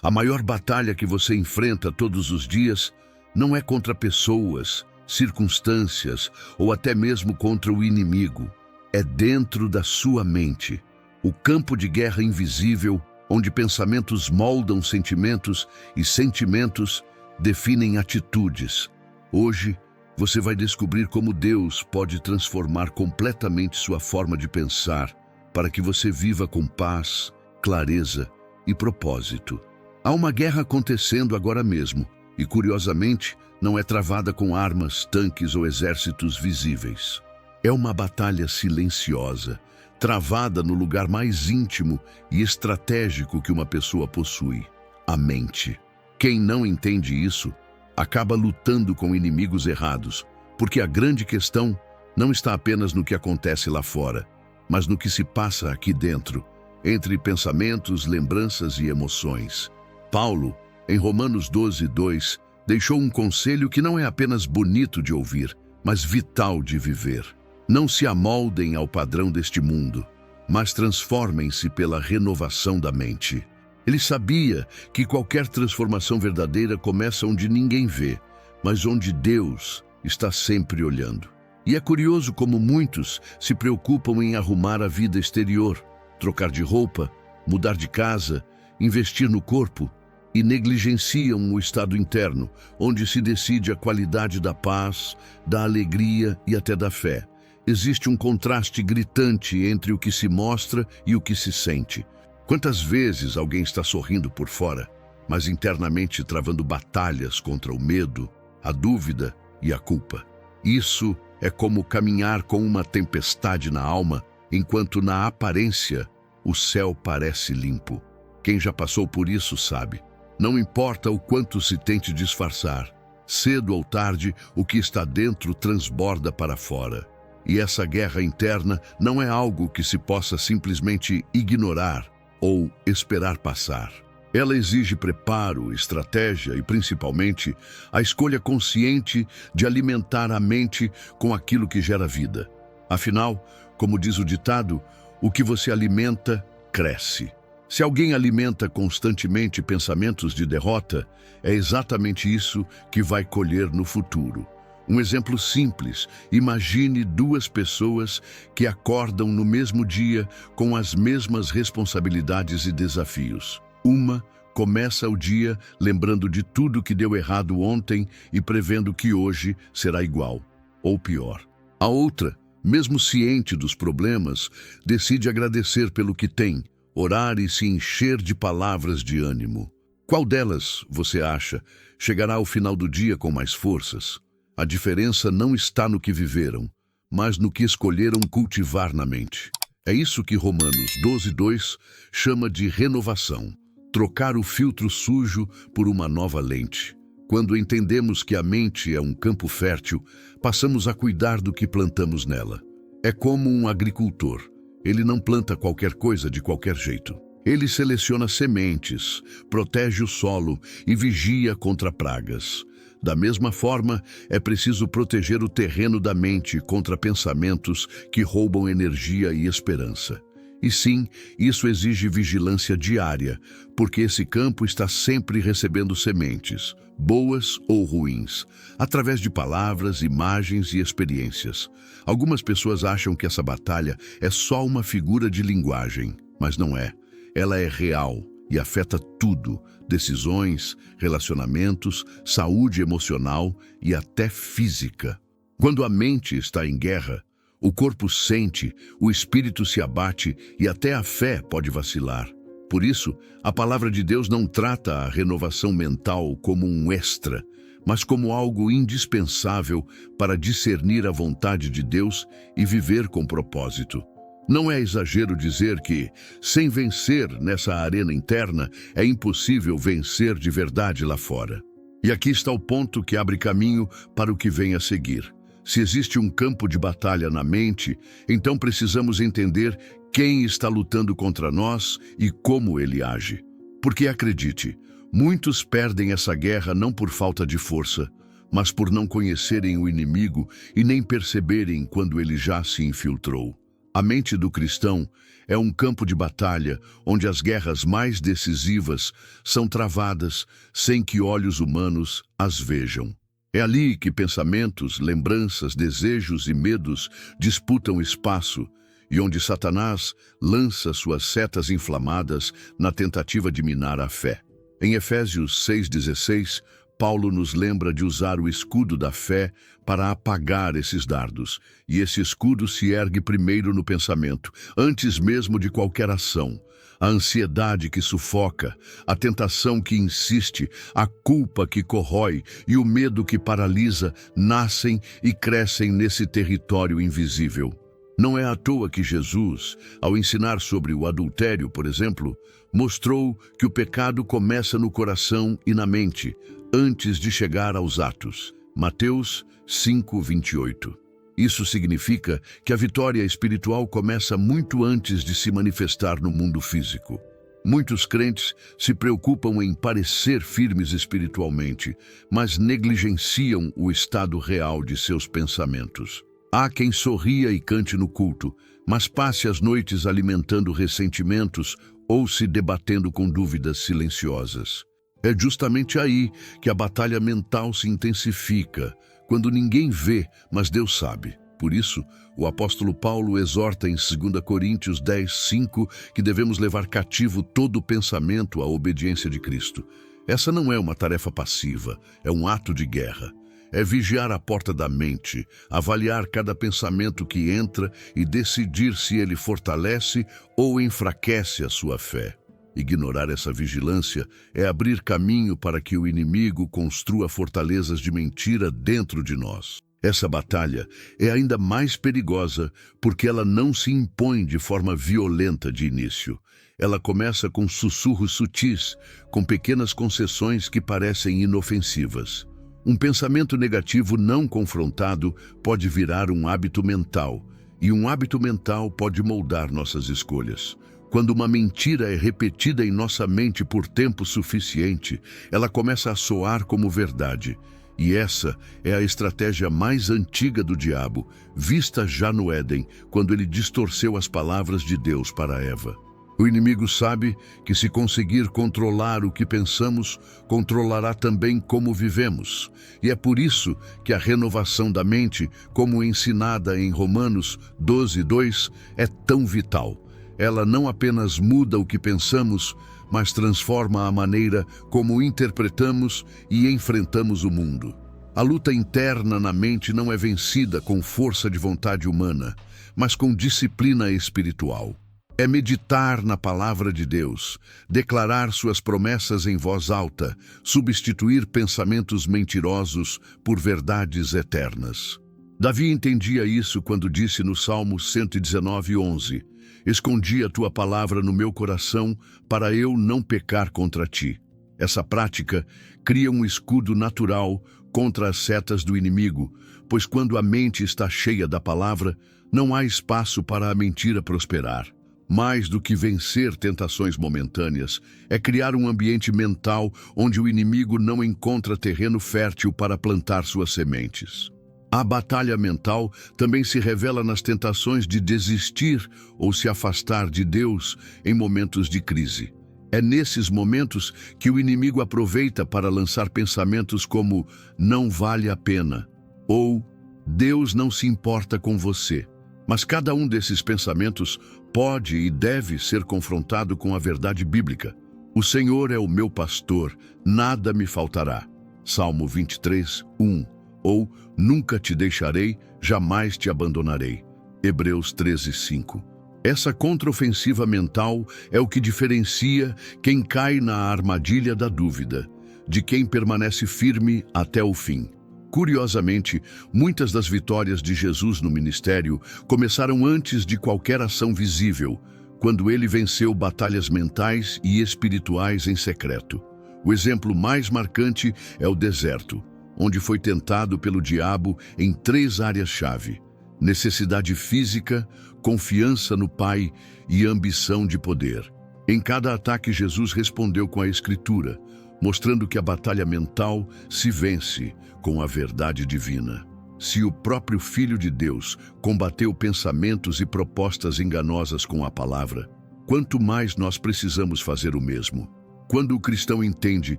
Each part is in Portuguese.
A maior batalha que você enfrenta todos os dias não é contra pessoas, circunstâncias ou até mesmo contra o inimigo. É dentro da sua mente. O campo de guerra invisível, onde pensamentos moldam sentimentos e sentimentos definem atitudes. Hoje, você vai descobrir como Deus pode transformar completamente sua forma de pensar para que você viva com paz, clareza e propósito. Há uma guerra acontecendo agora mesmo e, curiosamente, não é travada com armas, tanques ou exércitos visíveis. É uma batalha silenciosa, travada no lugar mais íntimo e estratégico que uma pessoa possui: a mente. Quem não entende isso acaba lutando com inimigos errados, porque a grande questão não está apenas no que acontece lá fora, mas no que se passa aqui dentro, entre pensamentos, lembranças e emoções. Paulo, em Romanos 12:2, deixou um conselho que não é apenas bonito de ouvir, mas vital de viver. Não se amoldem ao padrão deste mundo, mas transformem-se pela renovação da mente. Ele sabia que qualquer transformação verdadeira começa onde ninguém vê, mas onde Deus está sempre olhando. E é curioso como muitos se preocupam em arrumar a vida exterior, trocar de roupa, mudar de casa, investir no corpo, e negligenciam o estado interno, onde se decide a qualidade da paz, da alegria e até da fé. Existe um contraste gritante entre o que se mostra e o que se sente. Quantas vezes alguém está sorrindo por fora, mas internamente travando batalhas contra o medo, a dúvida e a culpa? Isso é como caminhar com uma tempestade na alma, enquanto na aparência o céu parece limpo. Quem já passou por isso sabe. Não importa o quanto se tente disfarçar, cedo ou tarde o que está dentro transborda para fora. E essa guerra interna não é algo que se possa simplesmente ignorar ou esperar passar. Ela exige preparo, estratégia e, principalmente, a escolha consciente de alimentar a mente com aquilo que gera vida. Afinal, como diz o ditado, o que você alimenta, cresce. Se alguém alimenta constantemente pensamentos de derrota, é exatamente isso que vai colher no futuro. Um exemplo simples: imagine duas pessoas que acordam no mesmo dia com as mesmas responsabilidades e desafios. Uma começa o dia lembrando de tudo que deu errado ontem e prevendo que hoje será igual, ou pior. A outra, mesmo ciente dos problemas, decide agradecer pelo que tem, orar e se encher de palavras de ânimo. Qual delas, você acha, chegará ao final do dia com mais forças? A diferença não está no que viveram, mas no que escolheram cultivar na mente. É isso que Romanos 12:2 chama de renovação. Trocar o filtro sujo por uma nova lente. Quando entendemos que a mente é um campo fértil, passamos a cuidar do que plantamos nela. É como um agricultor. Ele não planta qualquer coisa de qualquer jeito. Ele seleciona sementes, protege o solo e vigia contra pragas. Da mesma forma, é preciso proteger o terreno da mente contra pensamentos que roubam energia e esperança. E sim, isso exige vigilância diária, porque esse campo está sempre recebendo sementes, boas ou ruins, através de palavras, imagens e experiências. Algumas pessoas acham que essa batalha é só uma figura de linguagem, mas não é. Ela é real e afeta tudo: decisões, relacionamentos, saúde emocional e até física. Quando a mente está em guerra, o corpo sente, o espírito se abate e até a fé pode vacilar. Por isso, a palavra de Deus não trata a renovação mental como um extra, mas como algo indispensável para discernir a vontade de Deus e viver com propósito. Não é exagero dizer que, sem vencer nessa arena interna, é impossível vencer de verdade lá fora. E aqui está o ponto que abre caminho para o que vem a seguir. Se existe um campo de batalha na mente, então precisamos entender quem está lutando contra nós e como ele age. Porque acredite, muitos perdem essa guerra não por falta de força, mas por não conhecerem o inimigo e nem perceberem quando ele já se infiltrou. A mente do cristão é um campo de batalha onde as guerras mais decisivas são travadas sem que olhos humanos as vejam. É ali que pensamentos, lembranças, desejos e medos disputam espaço e onde Satanás lança suas setas inflamadas na tentativa de minar a fé. Em Efésios 6,16, Paulo nos lembra de usar o escudo da fé para apagar esses dardos, e esse escudo se ergue primeiro no pensamento, antes mesmo de qualquer ação. A ansiedade que sufoca, a tentação que insiste, a culpa que corrói e o medo que paralisa nascem e crescem nesse território invisível. Não é à toa que Jesus, ao ensinar sobre o adultério, por exemplo, mostrou que o pecado começa no coração e na mente, antes de chegar aos atos. Mateus 5:28. Isso significa que a vitória espiritual começa muito antes de se manifestar no mundo físico. Muitos crentes se preocupam em parecer firmes espiritualmente, mas negligenciam o estado real de seus pensamentos. Há quem sorria e cante no culto, mas passe as noites alimentando ressentimentos ou se debatendo com dúvidas silenciosas. É justamente aí que a batalha mental se intensifica, quando ninguém vê, mas Deus sabe. Por isso, o apóstolo Paulo exorta em 2 Coríntios 10:5 que devemos levar cativo todo o pensamento à obediência de Cristo. Essa não é uma tarefa passiva, é um ato de guerra. É vigiar a porta da mente, avaliar cada pensamento que entra e decidir se ele fortalece ou enfraquece a sua fé. Ignorar essa vigilância é abrir caminho para que o inimigo construa fortalezas de mentira dentro de nós. Essa batalha é ainda mais perigosa porque ela não se impõe de forma violenta de início. Ela começa com sussurros sutis, com pequenas concessões que parecem inofensivas. Um pensamento negativo não confrontado pode virar um hábito mental, e um hábito mental pode moldar nossas escolhas. Quando uma mentira é repetida em nossa mente por tempo suficiente, ela começa a soar como verdade. E essa é a estratégia mais antiga do diabo, vista já no Éden, quando ele distorceu as palavras de Deus para Eva. O inimigo sabe que se conseguir controlar o que pensamos, controlará também como vivemos. E é por isso que a renovação da mente, como ensinada em Romanos 12:2, é tão vital. Ela não apenas muda o que pensamos, mas transforma a maneira como interpretamos e enfrentamos o mundo. A luta interna na mente não é vencida com força de vontade humana, mas com disciplina espiritual. É meditar na palavra de Deus, declarar suas promessas em voz alta, substituir pensamentos mentirosos por verdades eternas. Davi entendia isso quando disse no Salmo 119:11, "Escondi a tua palavra no meu coração para eu não pecar contra ti." Essa prática cria um escudo natural contra as setas do inimigo, pois quando a mente está cheia da palavra, não há espaço para a mentira prosperar. Mais do que vencer tentações momentâneas, é criar um ambiente mental onde o inimigo não encontra terreno fértil para plantar suas sementes. A batalha mental também se revela nas tentações de desistir ou se afastar de Deus em momentos de crise. É nesses momentos que o inimigo aproveita para lançar pensamentos como "não vale a pena" ou "Deus não se importa com você." Mas cada um desses pensamentos pode e deve ser confrontado com a verdade bíblica. O Senhor é o meu pastor, nada me faltará. Salmo 23:1. Ou nunca te deixarei, jamais te abandonarei. Hebreus 13:5. Essa contraofensiva mental é o que diferencia quem cai na armadilha da dúvida, de quem permanece firme até o fim. Curiosamente, muitas das vitórias de Jesus no ministério começaram antes de qualquer ação visível, quando ele venceu batalhas mentais e espirituais em secreto. O exemplo mais marcante é o deserto, onde foi tentado pelo diabo em 3 áreas-chave: necessidade física, confiança no Pai e ambição de poder. Em cada ataque, Jesus respondeu com a Escritura, mostrando que a batalha mental se vence com a verdade divina. Se o próprio Filho de Deus combateu pensamentos e propostas enganosas com a palavra, quanto mais nós precisamos fazer o mesmo. Quando o cristão entende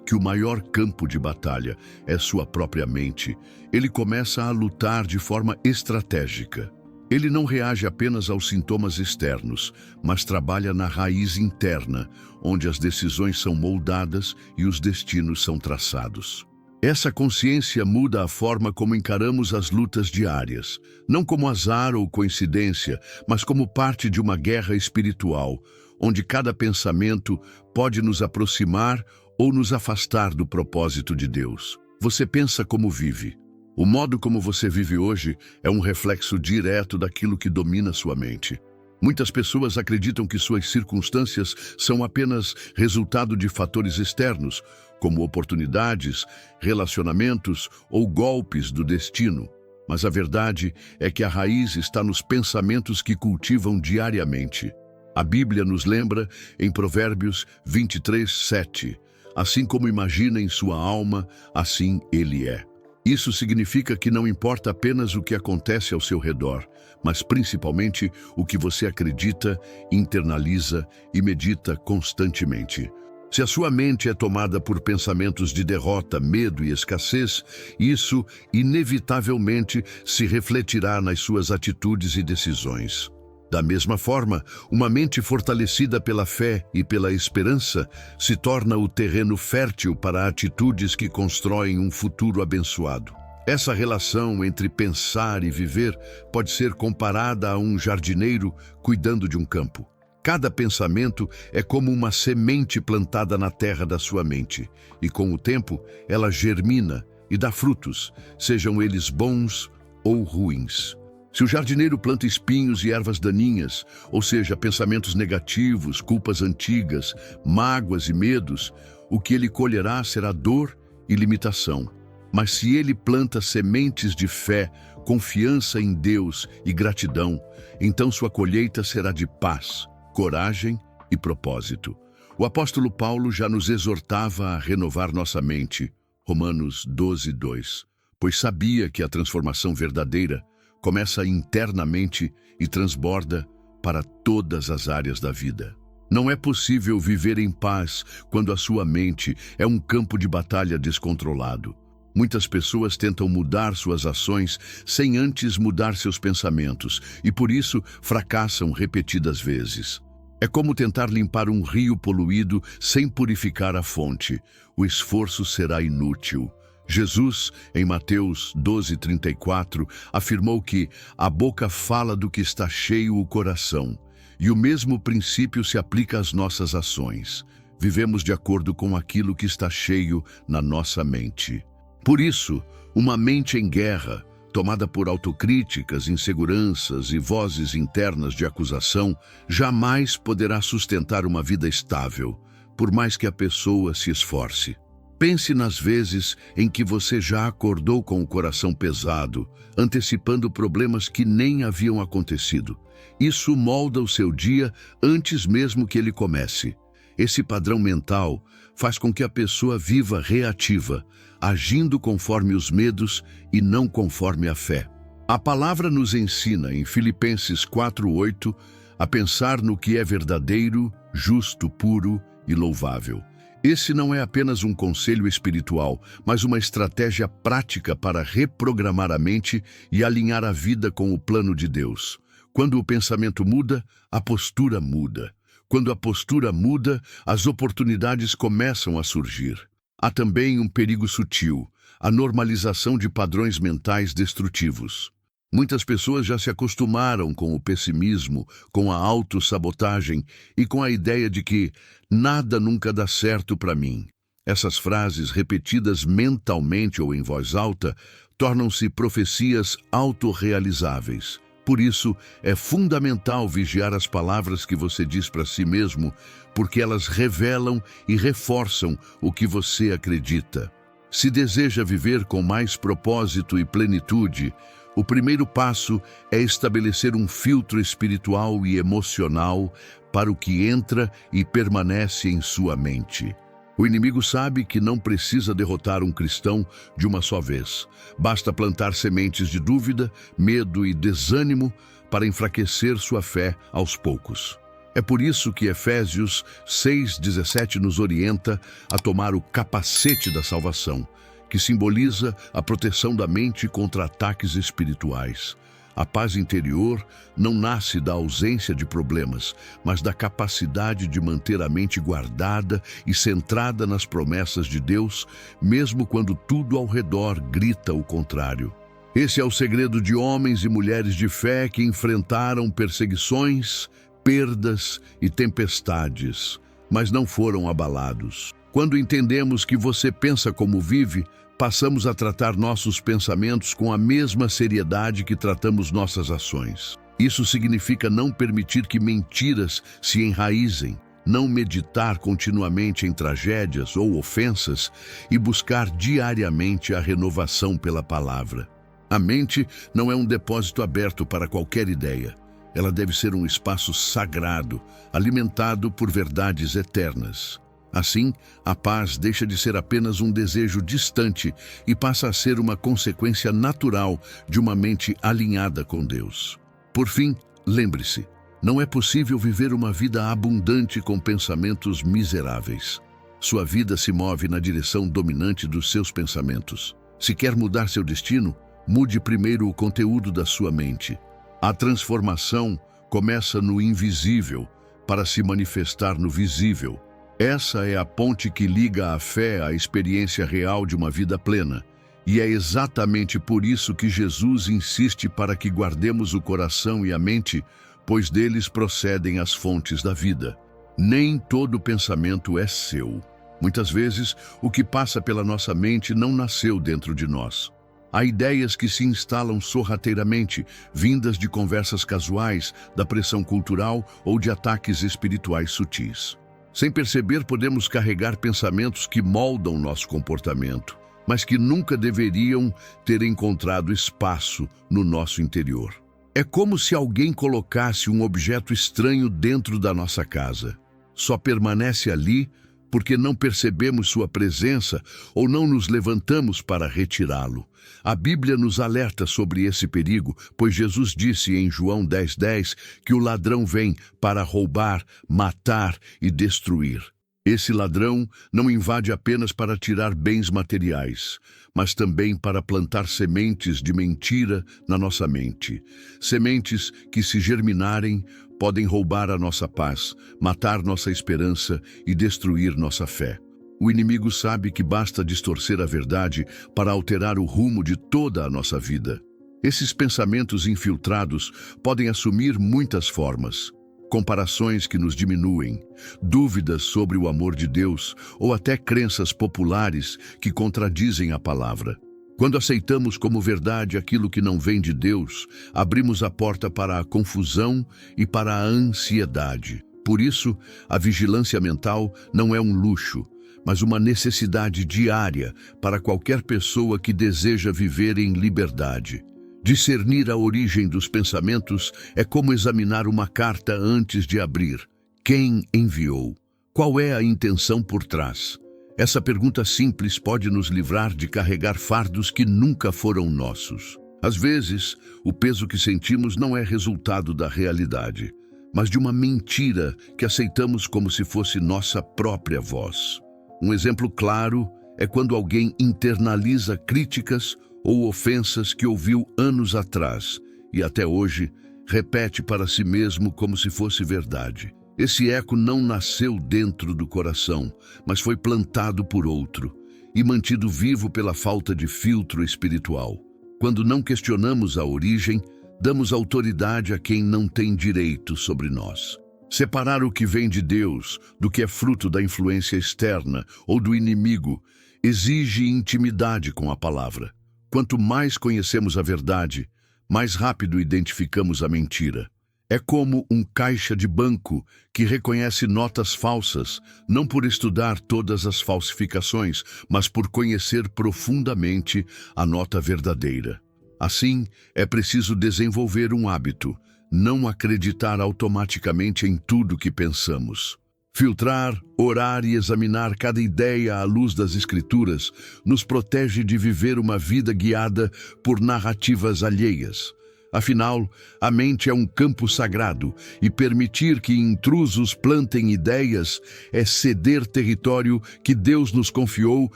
que o maior campo de batalha é sua própria mente, ele começa a lutar de forma estratégica. Ele não reage apenas aos sintomas externos, mas trabalha na raiz interna, onde as decisões são moldadas e os destinos são traçados. Essa consciência muda a forma como encaramos as lutas diárias, não como azar ou coincidência, mas como parte de uma guerra espiritual, onde cada pensamento pode nos aproximar ou nos afastar do propósito de Deus. Você pensa como vive. O modo como você vive hoje é um reflexo direto daquilo que domina sua mente. Muitas pessoas acreditam que suas circunstâncias são apenas resultado de fatores externos, como oportunidades, relacionamentos ou golpes do destino. Mas a verdade é que a raiz está nos pensamentos que cultivam diariamente. A Bíblia nos lembra, em Provérbios 23:7, assim como imagina em sua alma, assim ele é. Isso significa que não importa apenas o que acontece ao seu redor, mas principalmente o que você acredita, internaliza e medita constantemente. Se a sua mente é tomada por pensamentos de derrota, medo e escassez, isso inevitavelmente se refletirá nas suas atitudes e decisões. Da mesma forma, uma mente fortalecida pela fé e pela esperança se torna o terreno fértil para atitudes que constroem um futuro abençoado. Essa relação entre pensar e viver pode ser comparada a um jardineiro cuidando de um campo. Cada pensamento é como uma semente plantada na terra da sua mente, e com o tempo ela germina e dá frutos, sejam eles bons ou ruins. Se o jardineiro planta espinhos e ervas daninhas, ou seja, pensamentos negativos, culpas antigas, mágoas e medos, o que ele colherá será dor e limitação. Mas se ele planta sementes de fé, confiança em Deus e gratidão, então sua colheita será de paz, coragem e propósito. O apóstolo Paulo já nos exortava a renovar nossa mente, Romanos 12:2, pois sabia que a transformação verdadeira começa internamente e transborda para todas as áreas da vida. Não é possível viver em paz quando a sua mente é um campo de batalha descontrolado. Muitas pessoas tentam mudar suas ações sem antes mudar seus pensamentos e por isso fracassam repetidas vezes. É como tentar limpar um rio poluído sem purificar a fonte. O esforço será inútil. Jesus, em Mateus 12:34, afirmou que a boca fala do que está cheio o coração, e o mesmo princípio se aplica às nossas ações. Vivemos de acordo com aquilo que está cheio na nossa mente. Por isso, uma mente em guerra, tomada por autocríticas, inseguranças e vozes internas de acusação, jamais poderá sustentar uma vida estável, por mais que a pessoa se esforce. Pense nas vezes em que você já acordou com o coração pesado, antecipando problemas que nem haviam acontecido. Isso molda o seu dia antes mesmo que ele comece. Esse padrão mental faz com que a pessoa viva reativa, agindo conforme os medos e não conforme a fé. A palavra nos ensina, em Filipenses 4:8, a pensar no que é verdadeiro, justo, puro e louvável. Esse não é apenas um conselho espiritual, mas uma estratégia prática para reprogramar a mente e alinhar a vida com o plano de Deus. Quando o pensamento muda, a postura muda. Quando a postura muda, as oportunidades começam a surgir. Há também um perigo sutil, a normalização de padrões mentais destrutivos. Muitas pessoas já se acostumaram com o pessimismo, com a autossabotagem e com a ideia de que nada nunca dá certo para mim. Essas frases, repetidas mentalmente ou em voz alta, tornam-se profecias autorrealizáveis. Por isso, é fundamental vigiar as palavras que você diz para si mesmo, porque elas revelam e reforçam o que você acredita. Se deseja viver com mais propósito e plenitude, o primeiro passo é estabelecer um filtro espiritual e emocional para o que entra e permanece em sua mente. O inimigo sabe que não precisa derrotar um cristão de uma só vez. Basta plantar sementes de dúvida, medo e desânimo para enfraquecer sua fé aos poucos. É por isso que Efésios 6,17 nos orienta a tomar o capacete da salvação, que simboliza a proteção da mente contra ataques espirituais. A paz interior não nasce da ausência de problemas, mas da capacidade de manter a mente guardada e centrada nas promessas de Deus, mesmo quando tudo ao redor grita o contrário. Esse é o segredo de homens e mulheres de fé que enfrentaram perseguições, perdas e tempestades, mas não foram abalados. Quando entendemos que você pensa como vive, passamos a tratar nossos pensamentos com a mesma seriedade que tratamos nossas ações. Isso significa não permitir que mentiras se enraizem, não meditar continuamente em tragédias ou ofensas e buscar diariamente a renovação pela palavra. A mente não é um depósito aberto para qualquer ideia. Ela deve ser um espaço sagrado, alimentado por verdades eternas. Assim, a paz deixa de ser apenas um desejo distante e passa a ser uma consequência natural de uma mente alinhada com Deus. Por fim, lembre-se, não é possível viver uma vida abundante com pensamentos miseráveis. Sua vida se move na direção dominante dos seus pensamentos. Se quer mudar seu destino, mude primeiro o conteúdo da sua mente. A transformação começa no invisível para se manifestar no visível. Essa é a ponte que liga a fé à experiência real de uma vida plena. E é exatamente por isso que Jesus insiste para que guardemos o coração e a mente, pois deles procedem as fontes da vida. Nem todo pensamento é seu. Muitas vezes, o que passa pela nossa mente não nasceu dentro de nós. Há ideias que se instalam sorrateiramente, vindas de conversas casuais, da pressão cultural ou de ataques espirituais sutis. Sem perceber, podemos carregar pensamentos que moldam nosso comportamento, mas que nunca deveriam ter encontrado espaço no nosso interior. É como se alguém colocasse um objeto estranho dentro da nossa casa. Só permanece ali porque não percebemos sua presença ou não nos levantamos para retirá-lo. A Bíblia nos alerta sobre esse perigo, pois Jesus disse em João 10:10 que o ladrão vem para roubar, matar e destruir. Esse ladrão não invade apenas para tirar bens materiais, mas também para plantar sementes de mentira na nossa mente. Sementes que, se germinarem, podem roubar a nossa paz, matar nossa esperança e destruir nossa fé. O inimigo sabe que basta distorcer a verdade para alterar o rumo de toda a nossa vida. Esses pensamentos infiltrados podem assumir muitas formas. Comparações que nos diminuem, dúvidas sobre o amor de Deus ou até crenças populares que contradizem a palavra. Quando aceitamos como verdade aquilo que não vem de Deus, abrimos a porta para a confusão e para a ansiedade. Por isso, a vigilância mental não é um luxo, mas uma necessidade diária para qualquer pessoa que deseja viver em liberdade. Discernir a origem dos pensamentos é como examinar uma carta antes de abrir. Quem enviou? Qual é a intenção por trás? Essa pergunta simples pode nos livrar de carregar fardos que nunca foram nossos. Às vezes, o peso que sentimos não é resultado da realidade, mas de uma mentira que aceitamos como se fosse nossa própria voz. Um exemplo claro é quando alguém internaliza críticas ou ofensas que ouviu anos atrás e até hoje repete para si mesmo como se fosse verdade. Esse eco não nasceu dentro do coração, mas foi plantado por outro e mantido vivo pela falta de filtro espiritual. Quando não questionamos a origem, damos autoridade a quem não tem direito sobre nós. Separar o que vem de Deus do que é fruto da influência externa ou do inimigo exige intimidade com a palavra. Quanto mais conhecemos a verdade, mais rápido identificamos a mentira. É como um caixa de banco que reconhece notas falsas, não por estudar todas as falsificações, mas por conhecer profundamente a nota verdadeira. Assim, é preciso desenvolver um hábito, não acreditar automaticamente em tudo que pensamos. Filtrar, orar e examinar cada ideia à luz das Escrituras nos protege de viver uma vida guiada por narrativas alheias. Afinal, a mente é um campo sagrado e permitir que intrusos plantem ideias é ceder território que Deus nos confiou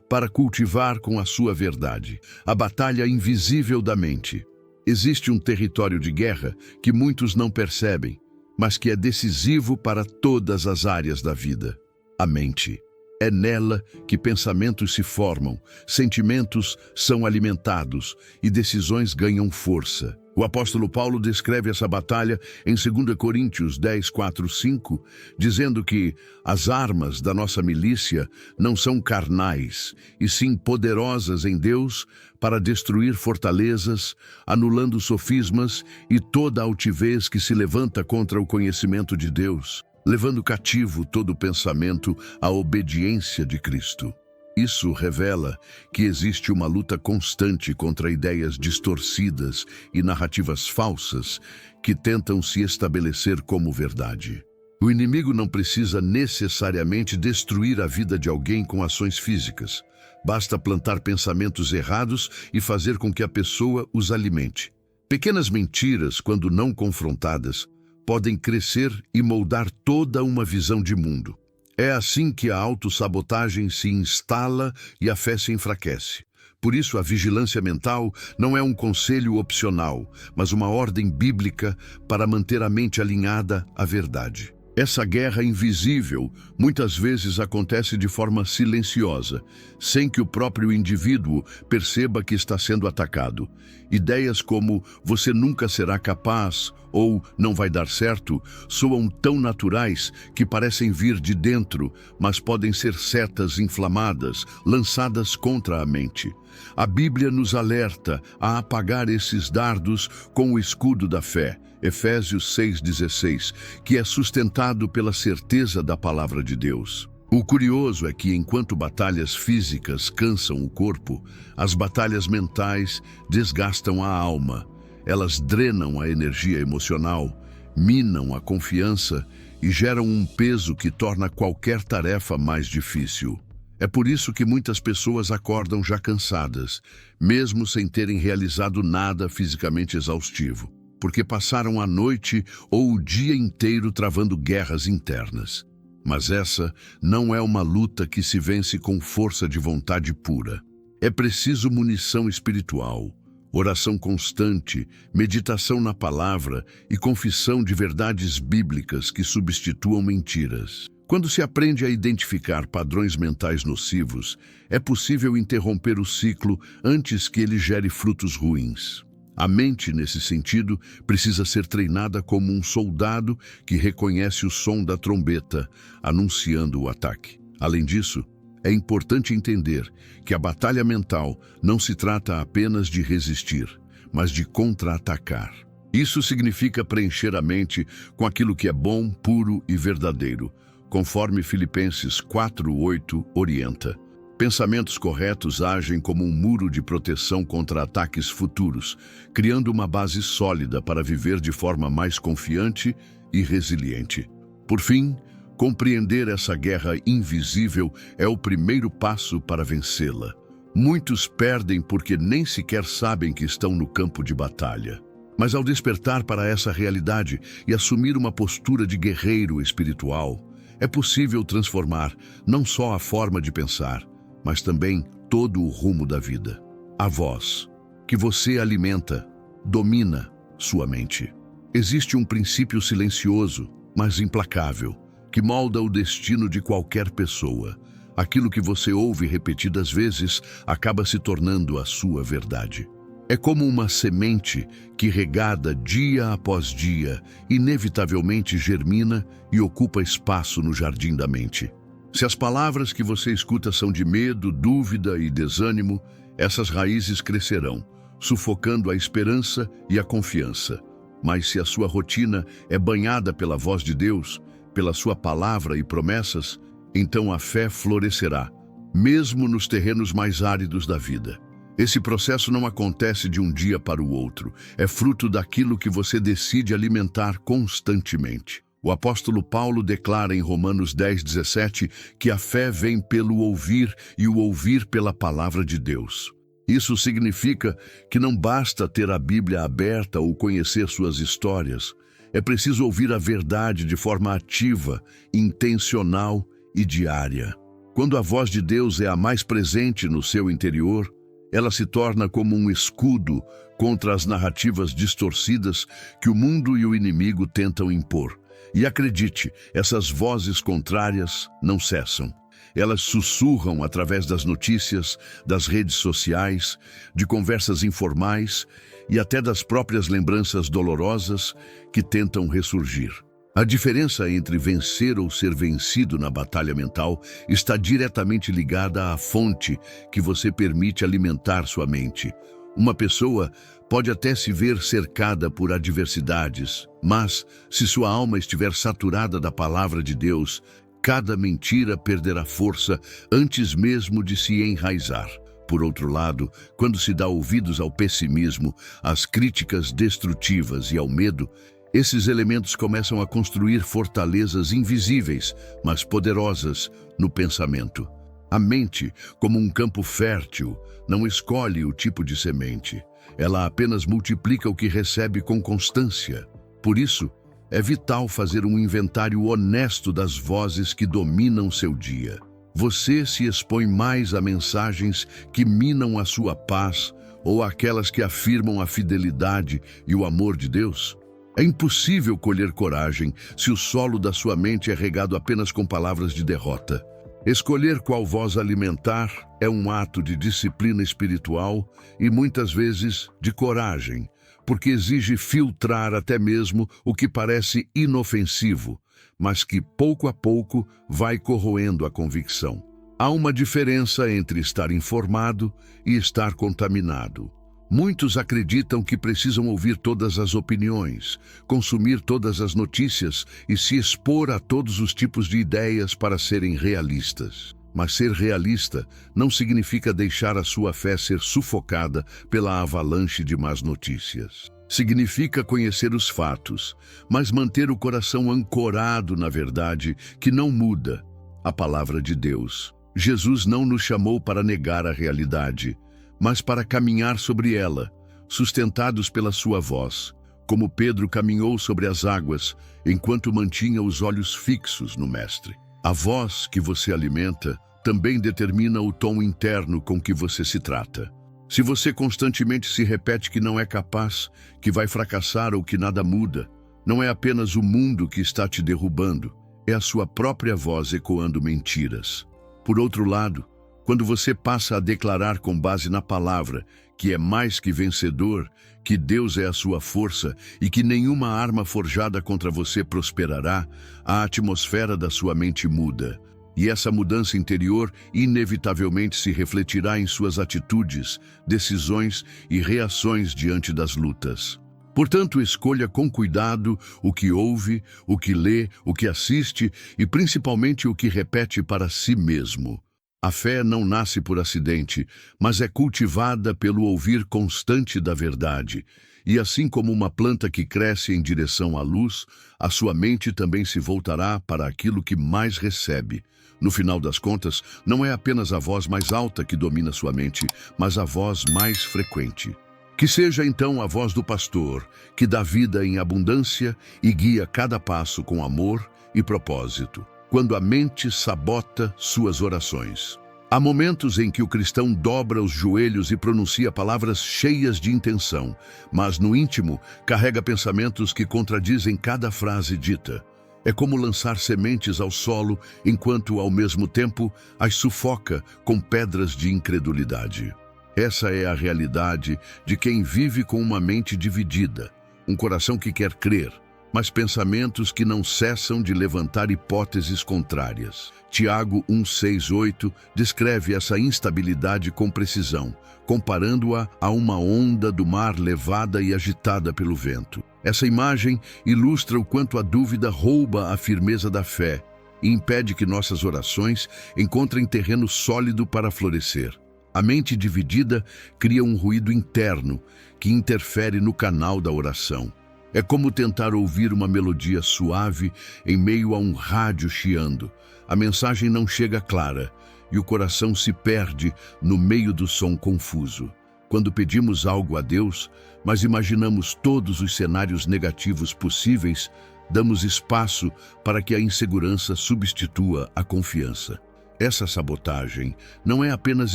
para cultivar com a sua verdade. A batalha invisível da mente. Existe um território de guerra que muitos não percebem, mas que é decisivo para todas as áreas da vida. A mente. É nela que pensamentos se formam, sentimentos são alimentados e decisões ganham força. O apóstolo Paulo descreve essa batalha em 2 Coríntios 10, 4, 5, dizendo que as armas da nossa milícia não são carnais, e sim poderosas em Deus para destruir fortalezas, anulando sofismas e toda altivez que se levanta contra o conhecimento de Deus, levando cativo todo pensamento à obediência de Cristo. Isso revela que existe uma luta constante contra ideias distorcidas e narrativas falsas que tentam se estabelecer como verdade. O inimigo não precisa necessariamente destruir a vida de alguém com ações físicas. Basta plantar pensamentos errados e fazer com que a pessoa os alimente. Pequenas mentiras, quando não confrontadas, podem crescer e moldar toda uma visão de mundo. É assim que a autossabotagem se instala e a fé se enfraquece. Por isso, a vigilância mental não é um conselho opcional, mas uma ordem bíblica para manter a mente alinhada à verdade. Essa guerra invisível muitas vezes acontece de forma silenciosa, sem que o próprio indivíduo perceba que está sendo atacado. Ideias como "você nunca será capaz" ou "não vai dar certo" soam tão naturais que parecem vir de dentro, mas podem ser setas inflamadas, lançadas contra a mente. A Bíblia nos alerta a apagar esses dardos com o escudo da fé, Efésios 6,16, que é sustentado pela certeza da palavra de Deus. O curioso é que, enquanto batalhas físicas cansam o corpo, as batalhas mentais desgastam a alma. Elas drenam a energia emocional, minam a confiança e geram um peso que torna qualquer tarefa mais difícil. É por isso que muitas pessoas acordam já cansadas, mesmo sem terem realizado nada fisicamente exaustivo, porque passaram a noite ou o dia inteiro travando guerras internas. Mas essa não é uma luta que se vence com força de vontade pura. É preciso munição espiritual, oração constante, meditação na palavra e confissão de verdades bíblicas que substituam mentiras. Quando se aprende a identificar padrões mentais nocivos, é possível interromper o ciclo antes que ele gere frutos ruins. A mente, nesse sentido, precisa ser treinada como um soldado que reconhece o som da trombeta, anunciando o ataque. Além disso, é importante entender que a batalha mental não se trata apenas de resistir, mas de contra-atacar. Isso significa preencher a mente com aquilo que é bom, puro e verdadeiro, conforme Filipenses 4:8 orienta. Pensamentos corretos agem como um muro de proteção contra ataques futuros, criando uma base sólida para viver de forma mais confiante e resiliente. Por fim, compreender essa guerra invisível é o primeiro passo para vencê-la. Muitos perdem porque nem sequer sabem que estão no campo de batalha. Mas ao despertar para essa realidade e assumir uma postura de guerreiro espiritual, é possível transformar não só a forma de pensar, mas também todo o rumo da vida. A voz que você alimenta domina sua mente. Existe um princípio silencioso, mas implacável, que molda o destino de qualquer pessoa. Aquilo que você ouve repetidas vezes acaba se tornando a sua verdade. É como uma semente que, regada dia após dia, inevitavelmente germina e ocupa espaço no jardim da mente. Se as palavras que você escuta são de medo, dúvida e desânimo, essas raízes crescerão, sufocando a esperança e a confiança. Mas se a sua rotina é banhada pela voz de Deus, pela sua palavra e promessas, então a fé florescerá, mesmo nos terrenos mais áridos da vida. Esse processo não acontece de um dia para o outro, é fruto daquilo que você decide alimentar constantemente. O apóstolo Paulo declara em Romanos 10:17 que a fé vem pelo ouvir e o ouvir pela palavra de Deus. Isso significa que não basta ter a Bíblia aberta ou conhecer suas histórias. É preciso ouvir a verdade de forma ativa, intencional e diária. Quando a voz de Deus é a mais presente no seu interior, ela se torna como um escudo contra as narrativas distorcidas que o mundo e o inimigo tentam impor. E acredite, essas vozes contrárias não cessam. Elas sussurram através das notícias, das redes sociais, de conversas informais e até das próprias lembranças dolorosas que tentam ressurgir. A diferença entre vencer ou ser vencido na batalha mental está diretamente ligada à fonte que você permite alimentar sua mente. Uma pessoa pode até se ver cercada por adversidades, mas, se sua alma estiver saturada da palavra de Deus, cada mentira perderá força antes mesmo de se enraizar. Por outro lado, quando se dá ouvidos ao pessimismo, às críticas destrutivas e ao medo, esses elementos começam a construir fortalezas invisíveis, mas poderosas, no pensamento. A mente, como um campo fértil, não escolhe o tipo de semente. Ela apenas multiplica o que recebe com constância. Por isso, é vital fazer um inventário honesto das vozes que dominam seu dia. Você se expõe mais a mensagens que minam a sua paz ou àquelas que afirmam a fidelidade e o amor de Deus? É impossível colher coragem se o solo da sua mente é regado apenas com palavras de derrota. Escolher qual voz alimentar é um ato de disciplina espiritual e muitas vezes de coragem, porque exige filtrar até mesmo o que parece inofensivo, mas que pouco a pouco vai corroendo a convicção. Há uma diferença entre estar informado e estar contaminado. Muitos acreditam que precisam ouvir todas as opiniões, consumir todas as notícias e se expor a todos os tipos de ideias para serem realistas. Mas ser realista não significa deixar a sua fé ser sufocada pela avalanche de más notícias. Significa conhecer os fatos, mas manter o coração ancorado na verdade que não muda, a palavra de Deus. Jesus não nos chamou para negar a realidade, mas para caminhar sobre ela, sustentados pela sua voz, como Pedro caminhou sobre as águas, enquanto mantinha os olhos fixos no Mestre. A voz que você alimenta também determina o tom interno com que você se trata. Se você constantemente se repete que não é capaz, que vai fracassar ou que nada muda, não é apenas o mundo que está te derrubando, é a sua própria voz ecoando mentiras. Por outro lado, quando você passa a declarar com base na palavra que é mais que vencedor, que Deus é a sua força e que nenhuma arma forjada contra você prosperará, a atmosfera da sua mente muda. E essa mudança interior inevitavelmente se refletirá em suas atitudes, decisões e reações diante das lutas. Portanto, escolha com cuidado o que ouve, o que lê, o que assiste e principalmente o que repete para si mesmo. A fé não nasce por acidente, mas é cultivada pelo ouvir constante da verdade. E assim como uma planta que cresce em direção à luz, a sua mente também se voltará para aquilo que mais recebe. No final das contas, não é apenas a voz mais alta que domina sua mente, mas a voz mais frequente. Que seja então a voz do pastor, que dá vida em abundância e guia cada passo com amor e propósito, quando a mente sabota suas orações. Há momentos em que o cristão dobra os joelhos e pronuncia palavras cheias de intenção, mas no íntimo carrega pensamentos que contradizem cada frase dita. É como lançar sementes ao solo, enquanto ao mesmo tempo as sufoca com pedras de incredulidade. Essa é a realidade de quem vive com uma mente dividida, um coração que quer crer, mas pensamentos que não cessam de levantar hipóteses contrárias. Tiago 1:6-8 descreve essa instabilidade com precisão, comparando-a a uma onda do mar levada e agitada pelo vento. Essa imagem ilustra o quanto a dúvida rouba a firmeza da fé e impede que nossas orações encontrem terreno sólido para florescer. A mente dividida cria um ruído interno que interfere no canal da oração. É como tentar ouvir uma melodia suave em meio a um rádio chiando. A mensagem não chega clara e o coração se perde no meio do som confuso. Quando pedimos algo a Deus, mas imaginamos todos os cenários negativos possíveis, damos espaço para que a insegurança substitua a confiança. Essa sabotagem não é apenas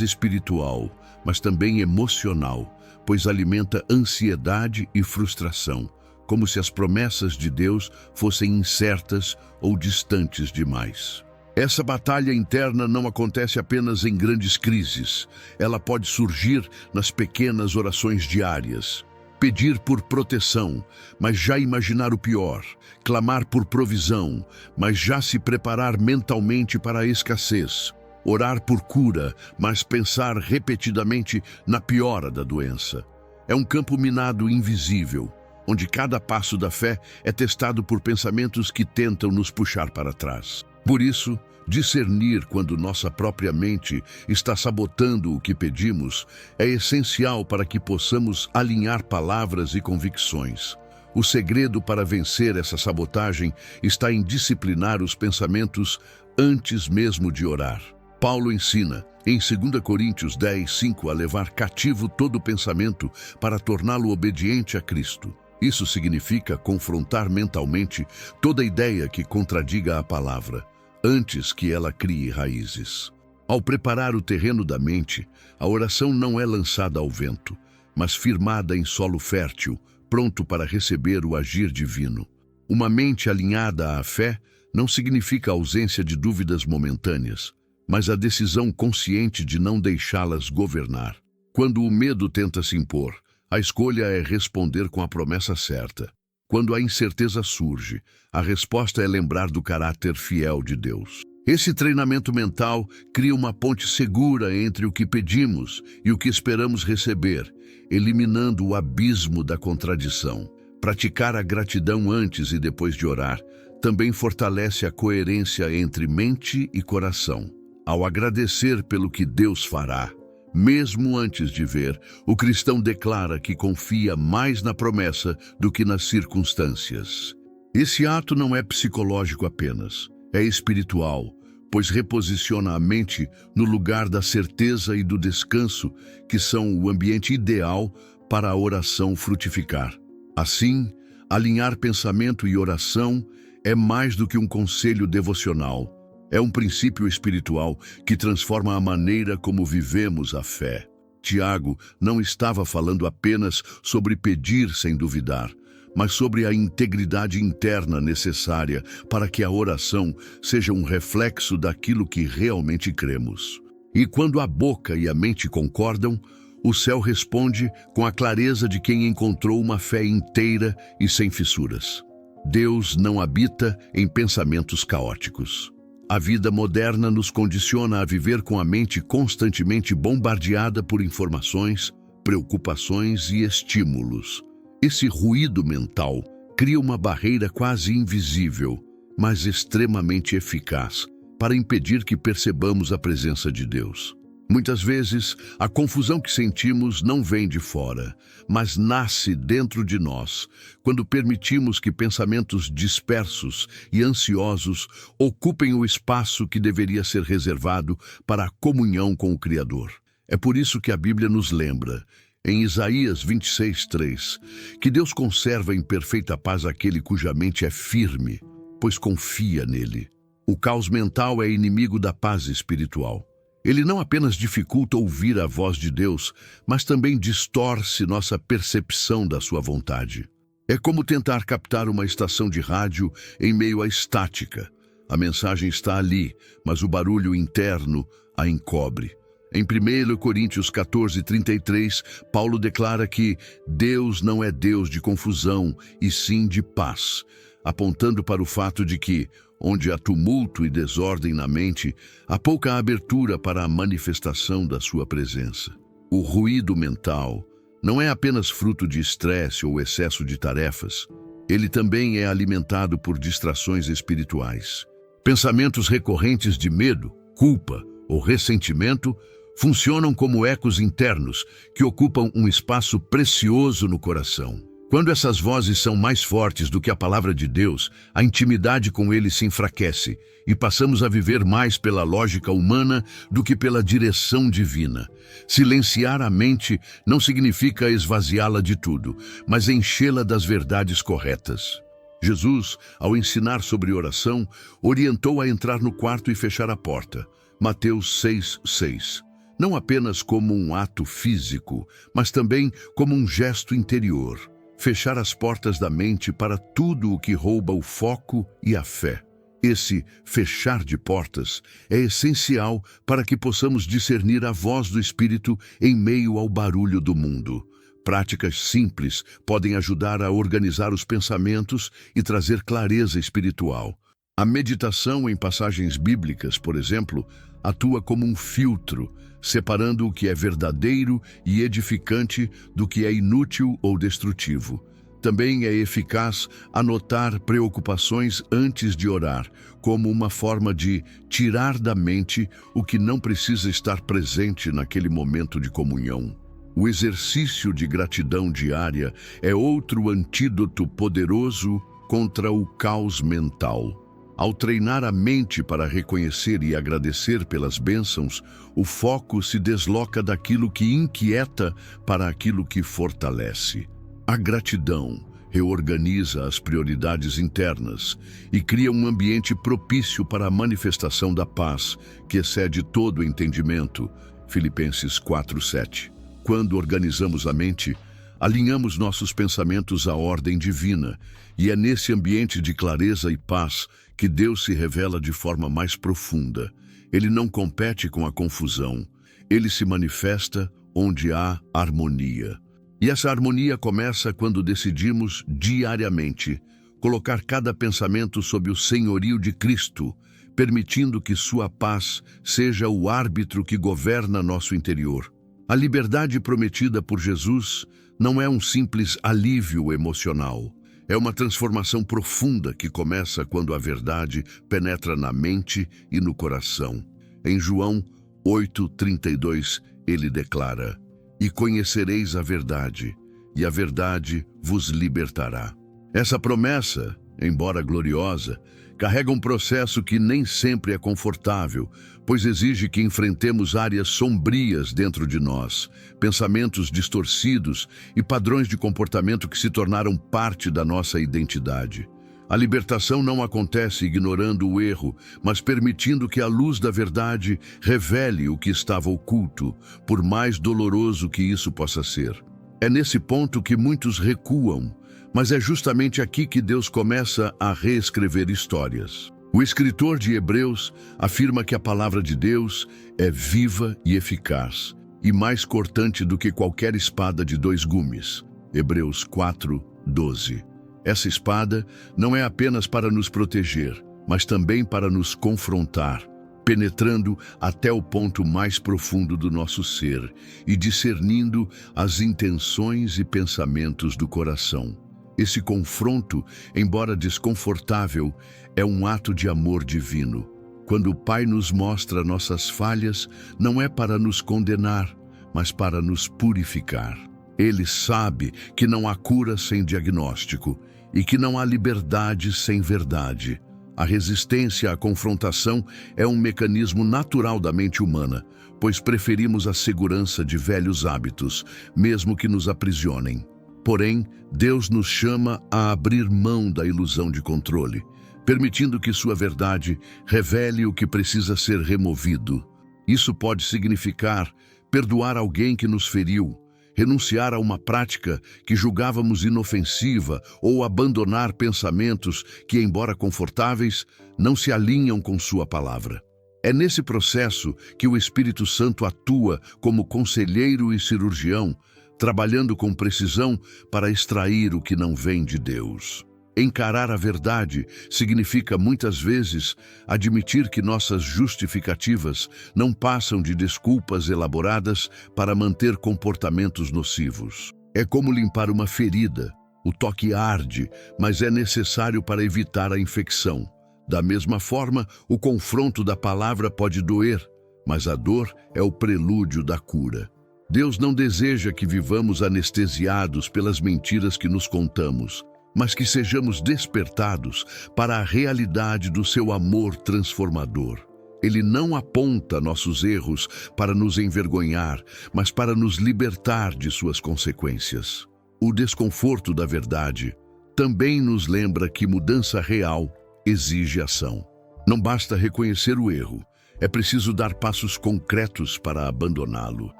espiritual, mas também emocional, pois alimenta ansiedade e frustração, como se as promessas de Deus fossem incertas ou distantes demais. Essa batalha interna não acontece apenas em grandes crises. Ela pode surgir nas pequenas orações diárias. Pedir por proteção, mas já imaginar o pior. Clamar por provisão, mas já se preparar mentalmente para a escassez. Orar por cura, mas pensar repetidamente na piora da doença. É um campo minado invisível, onde cada passo da fé é testado por pensamentos que tentam nos puxar para trás. Por isso, discernir quando nossa própria mente está sabotando o que pedimos é essencial para que possamos alinhar palavras e convicções. O segredo para vencer essa sabotagem está em disciplinar os pensamentos antes mesmo de orar. Paulo ensina, em 2 Coríntios 10:5, a levar cativo todo pensamento para torná-lo obediente a Cristo. Isso significa confrontar mentalmente toda ideia que contradiga a palavra, antes que ela crie raízes. Ao preparar o terreno da mente, a oração não é lançada ao vento, mas firmada em solo fértil, pronto para receber o agir divino. Uma mente alinhada à fé não significa a ausência de dúvidas momentâneas, mas a decisão consciente de não deixá-las governar. Quando o medo tenta se impor, a escolha é responder com a promessa certa. Quando a incerteza surge, a resposta é lembrar do caráter fiel de Deus. Esse treinamento mental cria uma ponte segura entre o que pedimos e o que esperamos receber, eliminando o abismo da contradição. Praticar a gratidão antes e depois de orar também fortalece a coerência entre mente e coração. Ao agradecer pelo que Deus fará, mesmo antes de ver, o cristão declara que confia mais na promessa do que nas circunstâncias. Esse ato não é psicológico apenas, é espiritual, pois reposiciona a mente no lugar da certeza e do descanso, que são o ambiente ideal para a oração frutificar. Assim, alinhar pensamento e oração é mais do que um conselho devocional. É um princípio espiritual que transforma a maneira como vivemos a fé. Tiago não estava falando apenas sobre pedir sem duvidar, mas sobre a integridade interna necessária para que a oração seja um reflexo daquilo que realmente cremos. E quando a boca e a mente concordam, o céu responde com a clareza de quem encontrou uma fé inteira e sem fissuras. Deus não habita em pensamentos caóticos. A vida moderna nos condiciona a viver com a mente constantemente bombardeada por informações, preocupações e estímulos. Esse ruído mental cria uma barreira quase invisível, mas extremamente eficaz, para impedir que percebamos a presença de Deus. Muitas vezes, a confusão que sentimos não vem de fora, mas nasce dentro de nós, quando permitimos que pensamentos dispersos e ansiosos ocupem o espaço que deveria ser reservado para a comunhão com o Criador. É por isso que a Bíblia nos lembra, em Isaías 26:3, que Deus conserva em perfeita paz aquele cuja mente é firme, pois confia nele. O caos mental é inimigo da paz espiritual. Ele não apenas dificulta ouvir a voz de Deus, mas também distorce nossa percepção da sua vontade. É como tentar captar uma estação de rádio em meio à estática. A mensagem está ali, mas o barulho interno a encobre. Em 1 Coríntios 14:33, Paulo declara que Deus não é Deus de confusão, e sim de paz, apontando para o fato de que, onde há tumulto e desordem na mente, há pouca abertura para a manifestação da sua presença. O ruído mental não é apenas fruto de estresse ou excesso de tarefas. Ele também é alimentado por distrações espirituais. Pensamentos recorrentes de medo, culpa ou ressentimento funcionam como ecos internos que ocupam um espaço precioso no coração. Quando essas vozes são mais fortes do que a palavra de Deus, a intimidade com ele se enfraquece e passamos a viver mais pela lógica humana do que pela direção divina. Silenciar a mente não significa esvaziá-la de tudo, mas enchê-la das verdades corretas. Jesus, ao ensinar sobre oração, orientou a entrar no quarto e fechar a porta. Mateus 6:6. Não apenas como um ato físico, mas também como um gesto interior. Fechar as portas da mente para tudo o que rouba o foco e a fé. Esse fechar de portas é essencial para que possamos discernir a voz do Espírito em meio ao barulho do mundo. Práticas simples podem ajudar a organizar os pensamentos e trazer clareza espiritual. A meditação em passagens bíblicas, por exemplo, atua como um filtro, separando o que é verdadeiro e edificante do que é inútil ou destrutivo. Também é eficaz anotar preocupações antes de orar, como uma forma de tirar da mente o que não precisa estar presente naquele momento de comunhão. O exercício de gratidão diária é outro antídoto poderoso contra o caos mental. Ao treinar a mente para reconhecer e agradecer pelas bênçãos, o foco se desloca daquilo que inquieta para aquilo que fortalece. A gratidão reorganiza as prioridades internas e cria um ambiente propício para a manifestação da paz, que excede todo o entendimento. Filipenses 4:7. Quando organizamos a mente, alinhamos nossos pensamentos à ordem divina, e é nesse ambiente de clareza e paz que Deus se revela de forma mais profunda. Ele não compete com a confusão, ele se manifesta onde há harmonia. E essa harmonia começa quando decidimos diariamente colocar cada pensamento sob o senhorio de Cristo, permitindo que sua paz seja o árbitro que governa nosso interior. A liberdade prometida por Jesus não é um simples alívio emocional. É uma transformação profunda que começa quando a verdade penetra na mente e no coração. Em João 8:32, ele declara: "E conhecereis a verdade, e a verdade vos libertará." Essa promessa, embora gloriosa, carrega um processo que nem sempre é confortável, pois exige que enfrentemos áreas sombrias dentro de nós, pensamentos distorcidos e padrões de comportamento que se tornaram parte da nossa identidade. A libertação não acontece ignorando o erro, mas permitindo que a luz da verdade revele o que estava oculto, por mais doloroso que isso possa ser. É nesse ponto que muitos recuam, mas é justamente aqui que Deus começa a reescrever histórias. O escritor de Hebreus afirma que a palavra de Deus é viva e eficaz, e mais cortante do que qualquer espada de dois gumes. Hebreus 4:12. Essa espada não é apenas para nos proteger, mas também para nos confrontar, penetrando até o ponto mais profundo do nosso ser e discernindo as intenções e pensamentos do coração. Esse confronto, embora desconfortável, é um ato de amor divino. Quando o Pai nos mostra nossas falhas, não é para nos condenar, mas para nos purificar. Ele sabe que não há cura sem diagnóstico e que não há liberdade sem verdade. A resistência à confrontação é um mecanismo natural da mente humana, pois preferimos a segurança de velhos hábitos, mesmo que nos aprisionem. Porém, Deus nos chama a abrir mão da ilusão de controle, permitindo que sua verdade revele o que precisa ser removido. Isso pode significar perdoar alguém que nos feriu, renunciar a uma prática que julgávamos inofensiva ou abandonar pensamentos que, embora confortáveis, não se alinham com sua palavra. É nesse processo que o Espírito Santo atua como conselheiro e cirurgião, trabalhando com precisão para extrair o que não vem de Deus. Encarar a verdade significa, muitas vezes, admitir que nossas justificativas não passam de desculpas elaboradas para manter comportamentos nocivos. É como limpar uma ferida. O toque arde, mas é necessário para evitar a infecção. Da mesma forma, o confronto da palavra pode doer, mas a dor é o prelúdio da cura. Deus não deseja que vivamos anestesiados pelas mentiras que nos contamos, mas que sejamos despertados para a realidade do seu amor transformador. Ele não aponta nossos erros para nos envergonhar, mas para nos libertar de suas consequências. O desconforto da verdade também nos lembra que mudança real exige ação. Não basta reconhecer o erro, é preciso dar passos concretos para abandoná-lo.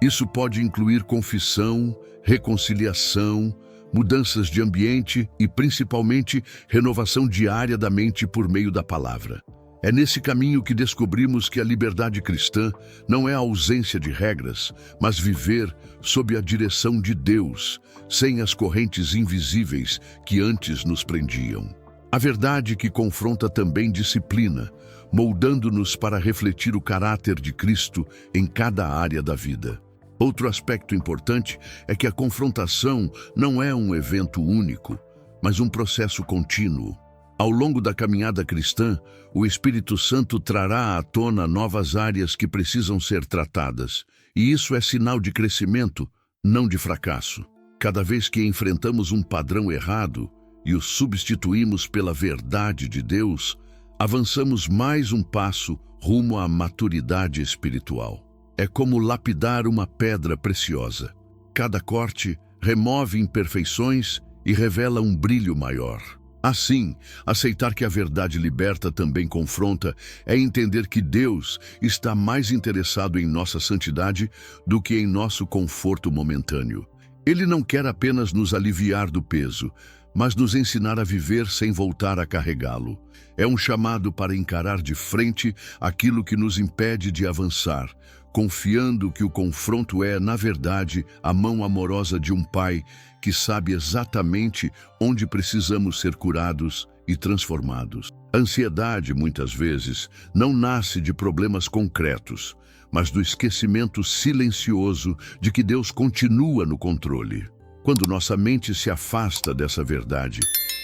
Isso pode incluir confissão, reconciliação, mudanças de ambiente e, principalmente, renovação diária da mente por meio da palavra. É nesse caminho que descobrimos que a liberdade cristã não é a ausência de regras, mas viver sob a direção de Deus, sem as correntes invisíveis que antes nos prendiam. A verdade que confronta também disciplina, moldando-nos para refletir o caráter de Cristo em cada área da vida. Outro aspecto importante é que a confrontação não é um evento único, mas um processo contínuo. Ao longo da caminhada cristã, o Espírito Santo trará à tona novas áreas que precisam ser tratadas, e isso é sinal de crescimento, não de fracasso. Cada vez que enfrentamos um padrão errado e o substituímos pela verdade de Deus, avançamos mais um passo rumo à maturidade espiritual. É como lapidar uma pedra preciosa. Cada corte remove imperfeições e revela um brilho maior. Assim, aceitar que a verdade liberta também confronta é entender que Deus está mais interessado em nossa santidade do que em nosso conforto momentâneo. Ele não quer apenas nos aliviar do peso, mas nos ensinar a viver sem voltar a carregá-lo. É um chamado para encarar de frente aquilo que nos impede de avançar, confiando que o confronto é, na verdade, a mão amorosa de um pai que sabe exatamente onde precisamos ser curados e transformados. A ansiedade, muitas vezes, não nasce de problemas concretos, mas do esquecimento silencioso de que Deus continua no controle. Quando nossa mente se afasta dessa verdade,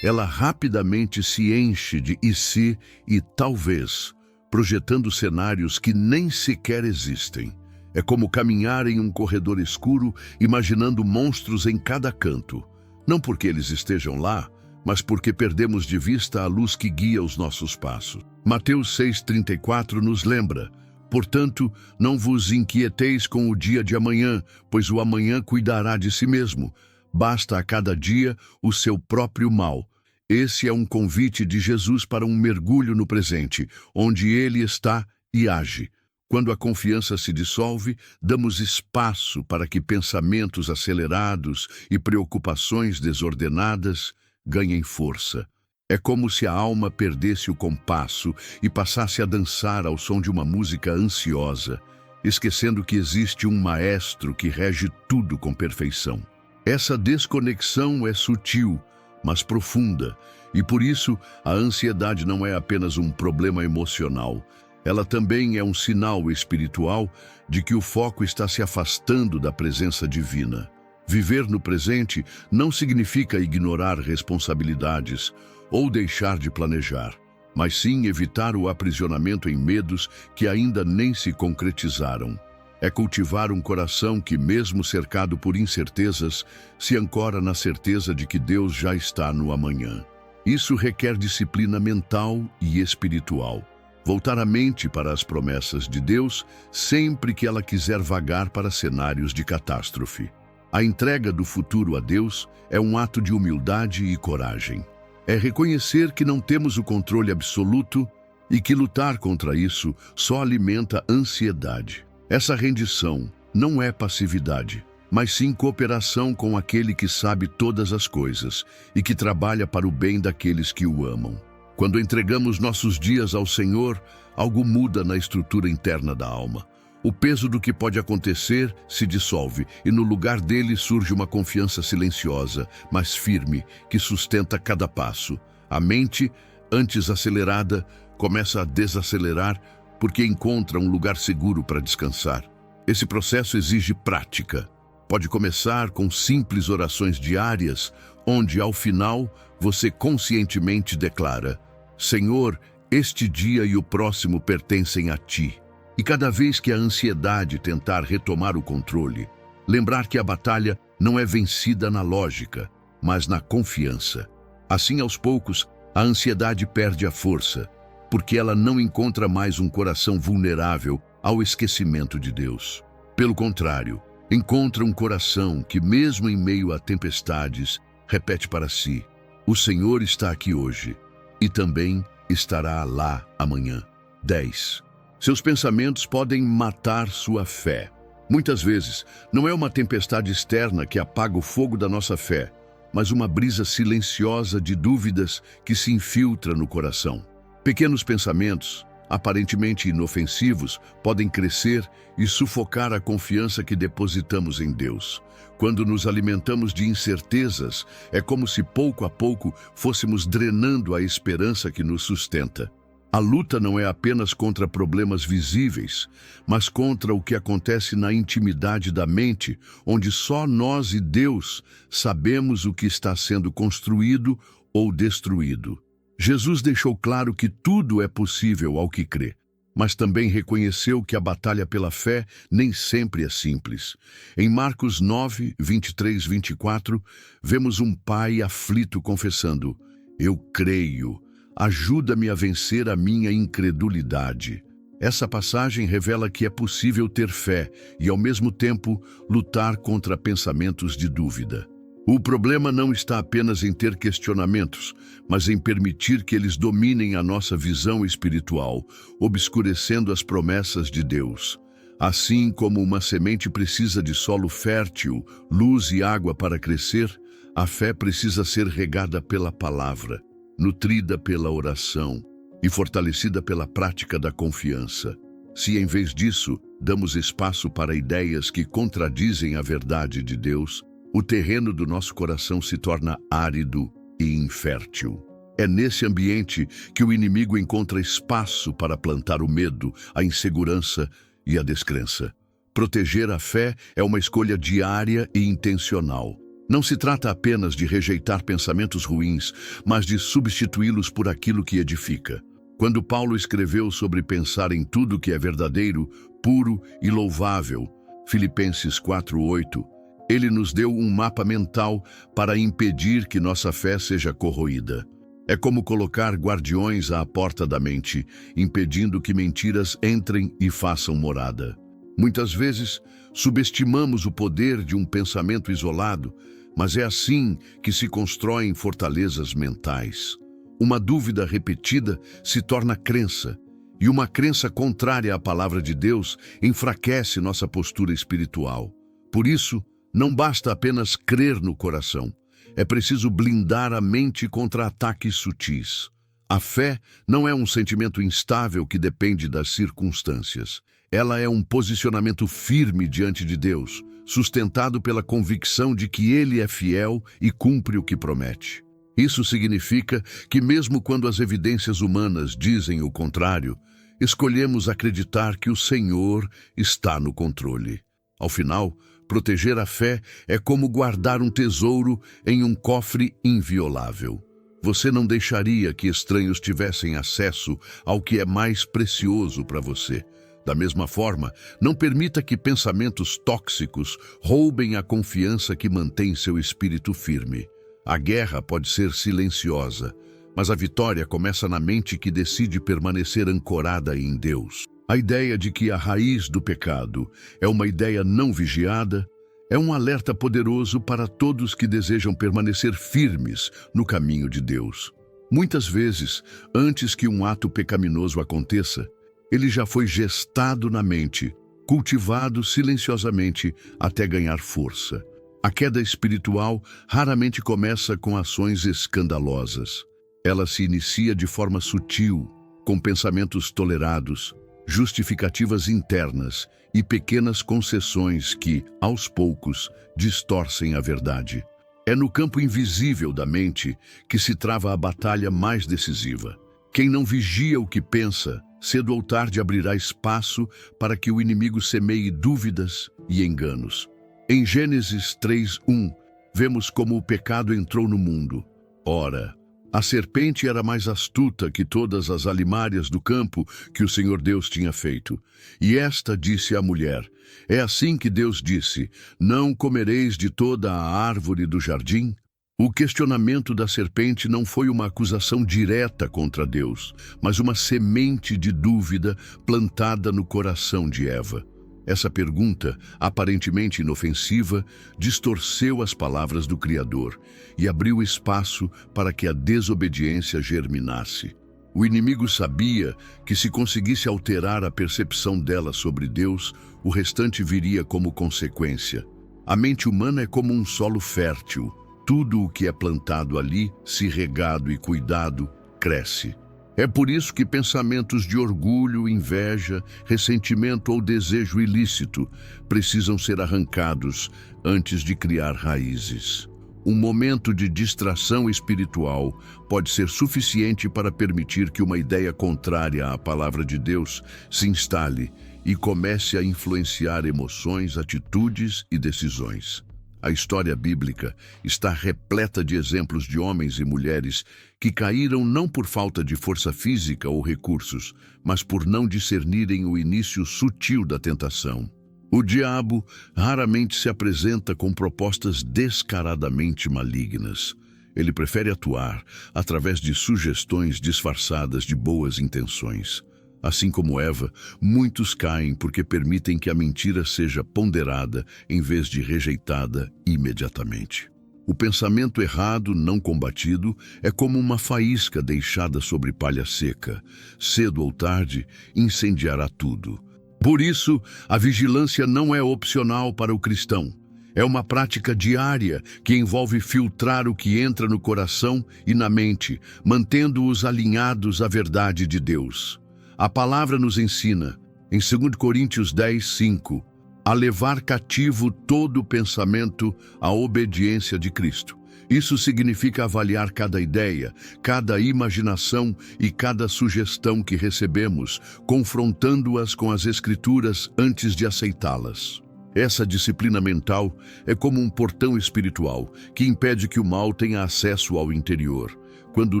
ela rapidamente se enche de "e se" e "talvez", projetando cenários que nem sequer existem. É como caminhar em um corredor escuro, imaginando monstros em cada canto. Não porque eles estejam lá, mas porque perdemos de vista a luz que guia os nossos passos. Mateus 6,34 nos lembra: "Portanto, não vos inquieteis com o dia de amanhã, pois o amanhã cuidará de si mesmo. Basta a cada dia o seu próprio mal." Esse é um convite de Jesus para um mergulho no presente, onde Ele está e age. Quando a confiança se dissolve, damos espaço para que pensamentos acelerados e preocupações desordenadas ganhem força. É como se a alma perdesse o compasso e passasse a dançar ao som de uma música ansiosa, esquecendo que existe um maestro que rege tudo com perfeição. Essa desconexão é sutil, mas profunda, e por isso a ansiedade não é apenas um problema emocional. Ela também é um sinal espiritual de que o foco está se afastando da presença divina. Viver no presente não significa ignorar responsabilidades ou deixar de planejar, mas sim evitar o aprisionamento em medos que ainda nem se concretizaram. É cultivar um coração que, mesmo cercado por incertezas, se ancora na certeza de que Deus já está no amanhã. Isso requer disciplina mental e espiritual. Voltar a mente para as promessas de Deus sempre que ela quiser vagar para cenários de catástrofe. A entrega do futuro a Deus é um ato de humildade e coragem. É reconhecer que não temos o controle absoluto e que lutar contra isso só alimenta ansiedade. Essa rendição não é passividade, mas sim cooperação com aquele que sabe todas as coisas e que trabalha para o bem daqueles que o amam. Quando entregamos nossos dias ao Senhor, algo muda na estrutura interna da alma. O peso do que pode acontecer se dissolve e no lugar dele surge uma confiança silenciosa, mas firme, que sustenta cada passo. A mente, antes acelerada, começa a desacelerar porque encontra um lugar seguro para descansar. Esse processo exige prática. Pode começar com simples orações diárias, onde, ao final, você conscientemente declara: "Senhor, este dia e o próximo pertencem a Ti." E cada vez que a ansiedade tentar retomar o controle, Lembrar que a batalha não é vencida na lógica, mas na confiança. Assim, aos poucos, a ansiedade perde a força, porque ela não encontra mais um coração vulnerável ao esquecimento de Deus. Pelo contrário, encontra um coração que, mesmo em meio a tempestades, repete para si: o Senhor está aqui hoje e também estará lá amanhã. 10. Seus pensamentos podem matar sua fé. Muitas vezes, não é uma tempestade externa que apaga o fogo da nossa fé, mas uma brisa silenciosa de dúvidas que se infiltra no coração. Pequenos pensamentos, aparentemente inofensivos, podem crescer e sufocar a confiança que depositamos em Deus. Quando nos alimentamos de incertezas, é como se pouco a pouco fôssemos drenando a esperança que nos sustenta. A luta não é apenas contra problemas visíveis, mas contra o que acontece na intimidade da mente, onde só nós e Deus sabemos o que está sendo construído ou destruído. Jesus deixou claro que tudo é possível ao que crê, mas também reconheceu que a batalha pela fé nem sempre é simples. Em Marcos 9, 23, 24, vemos um pai aflito confessando: eu creio, ajuda-me a vencer a minha incredulidade. Essa passagem revela que é possível ter fé e, ao mesmo tempo, lutar contra pensamentos de dúvida. O problema não está apenas em ter questionamentos, mas em permitir que eles dominem a nossa visão espiritual, obscurecendo as promessas de Deus. Assim como uma semente precisa de solo fértil, luz e água para crescer, a fé precisa ser regada pela palavra, nutrida pela oração e fortalecida pela prática da confiança. Se, em vez disso, damos espaço para ideias que contradizem a verdade de Deus, o terreno do nosso coração se torna árido e infértil. É nesse ambiente que o inimigo encontra espaço para plantar o medo, a insegurança e a descrença. Proteger a fé é uma escolha diária e intencional. Não se trata apenas de rejeitar pensamentos ruins, mas de substituí-los por aquilo que edifica. Quando Paulo escreveu sobre pensar em tudo que é verdadeiro, puro e louvável, Filipenses 4:8, ele nos deu um mapa mental para impedir que nossa fé seja corroída. É como colocar guardiões à porta da mente, impedindo que mentiras entrem e façam morada. Muitas vezes, subestimamos o poder de um pensamento isolado, mas é assim que se constroem fortalezas mentais. Uma dúvida repetida se torna crença, e uma crença contrária à palavra de Deus enfraquece nossa postura espiritual. Por isso, não basta apenas crer no coração. É preciso blindar a mente contra ataques sutis. A fé não é um sentimento instável que depende das circunstâncias. Ela é um posicionamento firme diante de Deus, sustentado pela convicção de que Ele é fiel e cumpre o que promete. Isso significa que, mesmo quando as evidências humanas dizem o contrário, escolhemos acreditar que o Senhor está no controle. Ao final, proteger a fé é como guardar um tesouro em um cofre inviolável. Você não deixaria que estranhos tivessem acesso ao que é mais precioso para você. Da mesma forma, não permita que pensamentos tóxicos roubem a confiança que mantém seu espírito firme. A guerra pode ser silenciosa, mas a vitória começa na mente que decide permanecer ancorada em Deus. A ideia de que a raiz do pecado é uma ideia não vigiada é um alerta poderoso para todos que desejam permanecer firmes no caminho de Deus. Muitas vezes, antes que um ato pecaminoso aconteça, ele já foi gestado na mente, cultivado silenciosamente até ganhar força. A queda espiritual raramente começa com ações escandalosas. Ela se inicia de forma sutil, com pensamentos tolerados, justificativas internas e pequenas concessões que, aos poucos, distorcem a verdade. É no campo invisível da mente que se trava a batalha mais decisiva. Quem não vigia o que pensa, cedo ou tarde abrirá espaço para que o inimigo semeie dúvidas e enganos. Em Gênesis 3:1, vemos como o pecado entrou no mundo. Ora, A serpente era mais astuta que todas as alimárias do campo que o Senhor Deus tinha feito. E esta disse à mulher: é assim que Deus disse: não comereis de toda a árvore do jardim? O questionamento da serpente não foi uma acusação direta contra Deus, mas uma semente de dúvida plantada no coração de Eva. Essa pergunta, aparentemente inofensiva, distorceu as palavras do Criador e abriu espaço para que a desobediência germinasse. O inimigo sabia que, se conseguisse alterar a percepção dela sobre Deus, o restante viria como consequência. A mente humana é como um solo fértil. Tudo o que é plantado ali, se regado e cuidado, cresce. É por isso que pensamentos de orgulho, inveja, ressentimento ou desejo ilícito precisam ser arrancados antes de criar raízes. Um momento de distração espiritual pode ser suficiente para permitir que uma ideia contrária à palavra de Deus se instale e comece a influenciar emoções, atitudes e decisões. A história bíblica está repleta de exemplos de homens e mulheres que caíram não por falta de força física ou recursos, mas por não discernirem o início sutil da tentação. O diabo raramente se apresenta com propostas descaradamente malignas. Ele prefere atuar através de sugestões disfarçadas de boas intenções. Assim como Eva, muitos caem porque permitem que a mentira seja ponderada em vez de rejeitada imediatamente. O pensamento errado, não combatido, é como uma faísca deixada sobre palha seca. Cedo ou tarde, incendiará tudo. Por isso, a vigilância não é opcional para o cristão. É uma prática diária que envolve filtrar o que entra no coração e na mente, mantendo-os alinhados à verdade de Deus. A palavra nos ensina, em 2 Coríntios 10, 5, a levar cativo todo o pensamento à obediência de Cristo. Isso significa avaliar cada ideia, cada imaginação e cada sugestão que recebemos, confrontando-as com as Escrituras antes de aceitá-las. Essa disciplina mental é como um portão espiritual que impede que o mal tenha acesso ao interior. Quando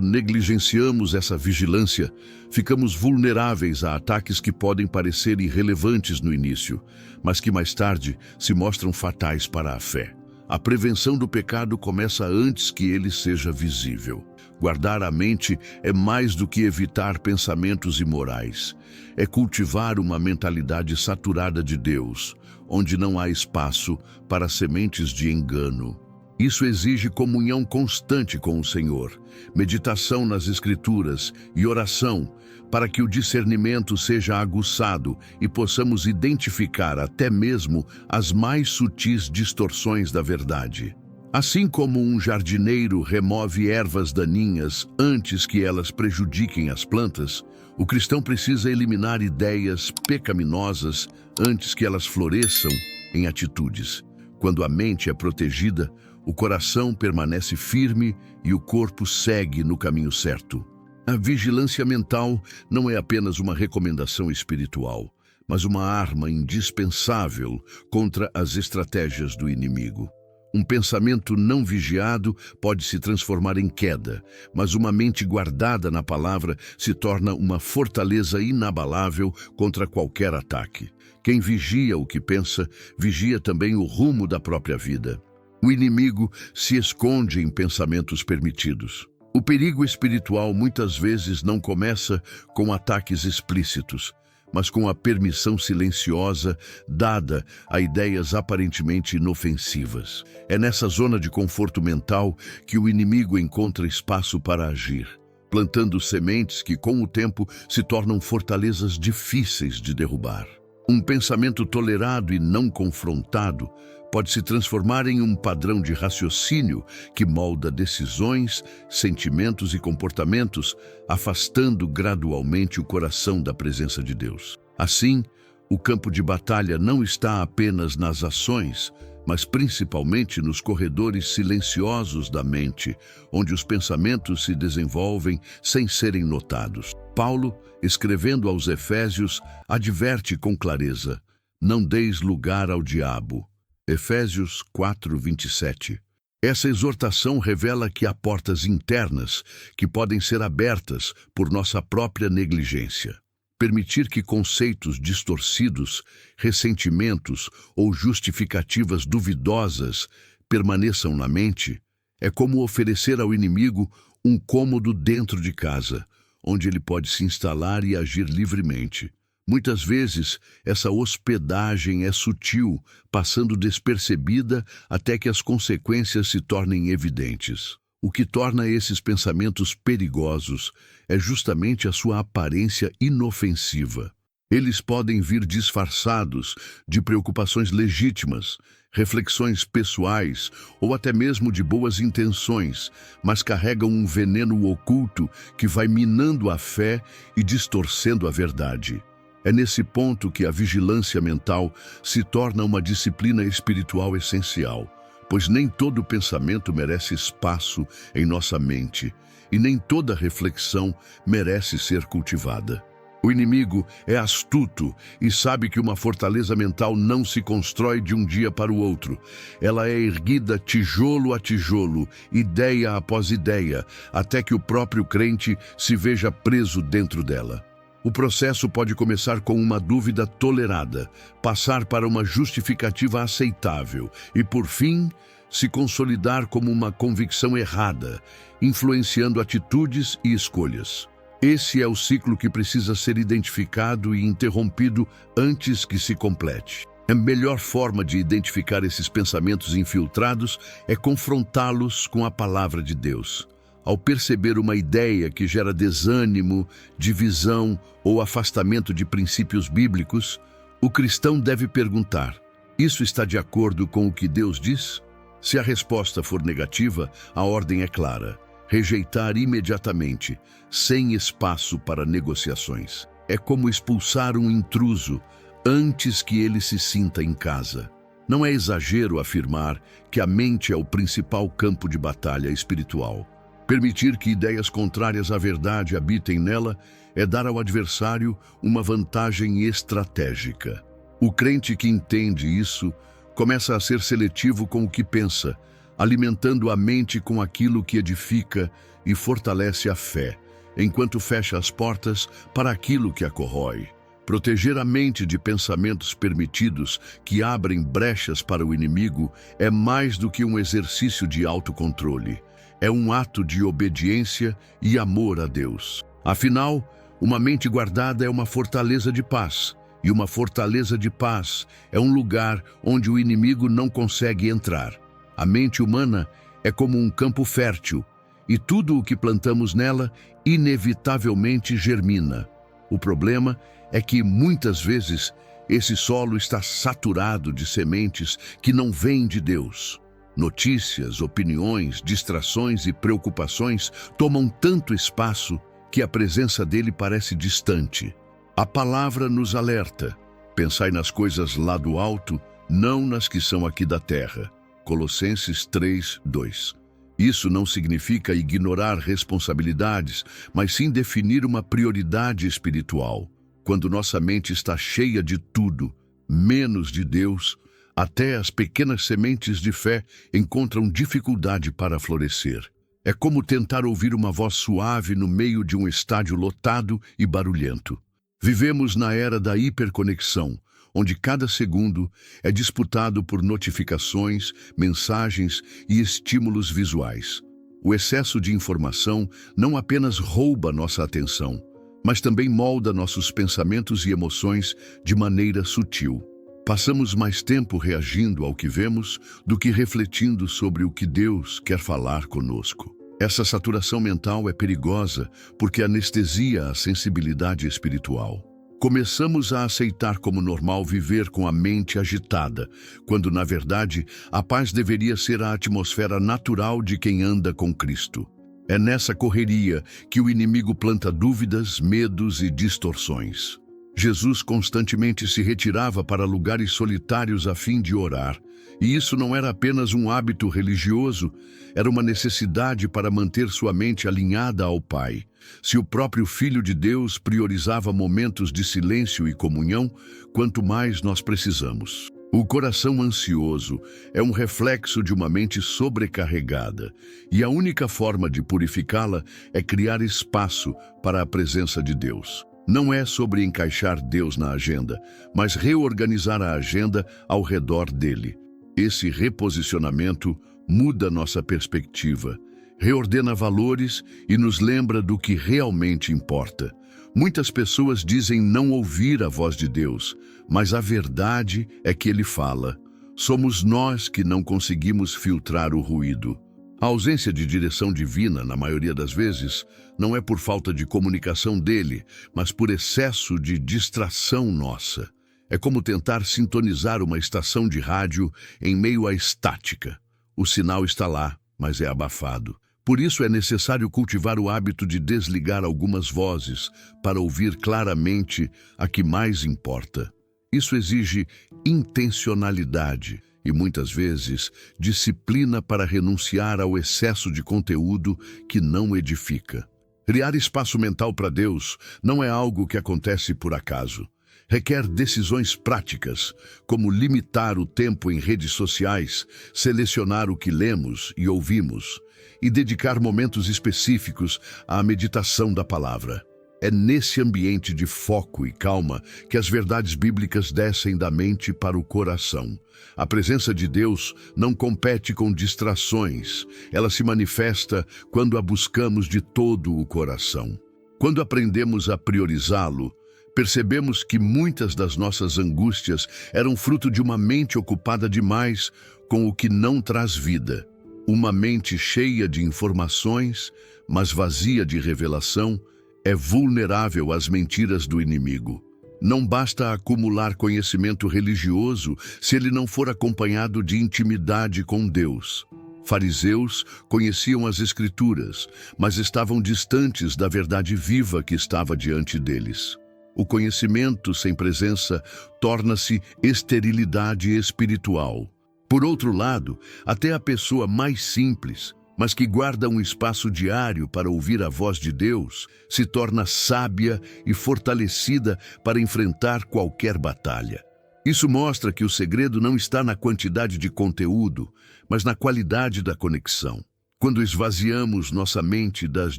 negligenciamos essa vigilância, ficamos vulneráveis a ataques que podem parecer irrelevantes no início, mas que mais tarde se mostram fatais para a fé. A prevenção do pecado começa antes que ele seja visível. Guardar a mente é mais do que evitar pensamentos imorais. É cultivar uma mentalidade saturada de Deus, onde não há espaço para sementes de engano. Isso exige comunhão constante com o Senhor, meditação nas Escrituras e oração, para que o discernimento seja aguçado e possamos identificar até mesmo as mais sutis distorções da verdade. Assim como um jardineiro remove ervas daninhas antes que elas prejudiquem as plantas, o cristão precisa eliminar ideias pecaminosas antes que elas floresçam em atitudes. Quando a mente é protegida, o coração permanece firme e o corpo segue no caminho certo. A vigilância mental não é apenas uma recomendação espiritual, mas uma arma indispensável contra as estratégias do inimigo. Um pensamento não vigiado pode se transformar em queda, mas uma mente guardada na palavra se torna uma fortaleza inabalável contra qualquer ataque. Quem vigia o que pensa, vigia também o rumo da própria vida. O inimigo se esconde em pensamentos permitidos. O perigo espiritual muitas vezes não começa com ataques explícitos, mas com a permissão silenciosa dada a ideias aparentemente inofensivas. É nessa zona de conforto mental que o inimigo encontra espaço para agir, plantando sementes que, com o tempo, se tornam fortalezas difíceis de derrubar. Um pensamento tolerado e não confrontado pode se transformar em um padrão de raciocínio que molda decisões, sentimentos e comportamentos, afastando gradualmente o coração da presença de Deus. Assim, o campo de batalha não está apenas nas ações, mas principalmente nos corredores silenciosos da mente, onde os pensamentos se desenvolvem sem serem notados. Paulo, escrevendo aos Efésios, adverte com clareza: não deis lugar ao diabo. Efésios 4:27. Essa exortação revela que há portas internas que podem ser abertas por nossa própria negligência. Permitir que conceitos distorcidos, ressentimentos ou justificativas duvidosas permaneçam na mente é como oferecer ao inimigo um cômodo dentro de casa, onde ele pode se instalar e agir livremente. Muitas vezes, essa hospedagem é sutil, passando despercebida até que as consequências se tornem evidentes. O que torna esses pensamentos perigosos é justamente a sua aparência inofensiva. Eles podem vir disfarçados de preocupações legítimas, reflexões pessoais ou até mesmo de boas intenções, mas carregam um veneno oculto que vai minando a fé e distorcendo a verdade. É nesse ponto que a vigilância mental se torna uma disciplina espiritual essencial, pois nem todo pensamento merece espaço em nossa mente e nem toda reflexão merece ser cultivada. O inimigo é astuto e sabe que uma fortaleza mental não se constrói de um dia para o outro. Ela é erguida tijolo a tijolo, ideia após ideia, até que o próprio crente se veja preso dentro dela. O processo pode começar com uma dúvida tolerada, passar para uma justificativa aceitável e, por fim, se consolidar como uma convicção errada, influenciando atitudes e escolhas. Esse é o ciclo que precisa ser identificado e interrompido antes que se complete. A melhor forma de identificar esses pensamentos infiltrados é confrontá-los com a palavra de Deus. Ao perceber uma ideia que gera desânimo, divisão ou afastamento de princípios bíblicos, o cristão deve perguntar: isso está de acordo com o que Deus diz? Se a resposta for negativa, a ordem é clara: rejeitar imediatamente, sem espaço para negociações. É como expulsar um intruso antes que ele se sinta em casa. Não é exagero afirmar que a mente é o principal campo de batalha espiritual. Permitir que ideias contrárias à verdade habitem nela é dar ao adversário uma vantagem estratégica. O crente que entende isso começa a ser seletivo com o que pensa, alimentando a mente com aquilo que edifica e fortalece a fé, enquanto fecha as portas para aquilo que a corrói. Proteger a mente de pensamentos permitidos que abrem brechas para o inimigo é mais do que um exercício de autocontrole. É um ato de obediência e amor a Deus. Afinal, uma mente guardada é uma fortaleza de paz, e uma fortaleza de paz é um lugar onde o inimigo não consegue entrar. A mente humana é como um campo fértil, e tudo o que plantamos nela inevitavelmente germina. O problema é que, muitas vezes, esse solo está saturado de sementes que não vêm de Deus. Notícias, opiniões, distrações e preocupações tomam tanto espaço que a presença dele parece distante. A palavra nos alerta: pensai nas coisas lá do alto, não nas que são aqui da terra. Colossenses 3:2. Isso não significa ignorar responsabilidades, mas sim definir uma prioridade espiritual. Quando nossa mente está cheia de tudo, menos de Deus, até as pequenas sementes de fé encontram dificuldade para florescer. É como tentar ouvir uma voz suave no meio de um estádio lotado e barulhento. Vivemos na era da hiperconexão, onde cada segundo é disputado por notificações, mensagens e estímulos visuais. O excesso de informação não apenas rouba nossa atenção, mas também molda nossos pensamentos e emoções de maneira sutil. Passamos mais tempo reagindo ao que vemos do que refletindo sobre o que Deus quer falar conosco. Essa saturação mental é perigosa porque anestesia a sensibilidade espiritual. Começamos a aceitar como normal viver com a mente agitada, quando, na verdade, a paz deveria ser a atmosfera natural de quem anda com Cristo. É nessa correria que o inimigo planta dúvidas, medos e distorções. Jesus constantemente se retirava para lugares solitários a fim de orar, e isso não era apenas um hábito religioso, era uma necessidade para manter sua mente alinhada ao Pai. Se o próprio Filho de Deus priorizava momentos de silêncio e comunhão, quanto mais nós precisamos. O coração ansioso é um reflexo de uma mente sobrecarregada, e a única forma de purificá-la é criar espaço para a presença de Deus. Não é sobre encaixar Deus na agenda, mas reorganizar a agenda ao redor dele. Esse reposicionamento muda nossa perspectiva, reordena valores e nos lembra do que realmente importa. Muitas pessoas dizem não ouvir a voz de Deus, mas a verdade é que Ele fala. Somos nós que não conseguimos filtrar o ruído. A ausência de direção divina, na maioria das vezes, não é por falta de comunicação dele, mas por excesso de distração nossa. É como tentar sintonizar uma estação de rádio em meio à estática. O sinal está lá, mas é abafado. Por isso é necessário cultivar o hábito de desligar algumas vozes para ouvir claramente a que mais importa. Isso exige intencionalidade e, muitas vezes, disciplina para renunciar ao excesso de conteúdo que não edifica. Criar espaço mental para Deus não é algo que acontece por acaso. Requer decisões práticas, como limitar o tempo em redes sociais, selecionar o que lemos e ouvimos, e dedicar momentos específicos à meditação da palavra. É nesse ambiente de foco e calma que as verdades bíblicas descem da mente para o coração. A presença de Deus não compete com distrações, ela se manifesta quando a buscamos de todo o coração. Quando aprendemos a priorizá-lo, percebemos que muitas das nossas angústias eram fruto de uma mente ocupada demais com o que não traz vida. Uma mente cheia de informações, mas vazia de revelação, é vulnerável às mentiras do inimigo. Não basta acumular conhecimento religioso se ele não for acompanhado de intimidade com Deus. Fariseus conheciam as Escrituras, mas estavam distantes da verdade viva que estava diante deles. O conhecimento sem presença torna-se esterilidade espiritual. Por outro lado, até a pessoa mais simples, mas que guarda um espaço diário para ouvir a voz de Deus, se torna sábia e fortalecida para enfrentar qualquer batalha. Isso mostra que o segredo não está na quantidade de conteúdo, mas na qualidade da conexão. Quando esvaziamos nossa mente das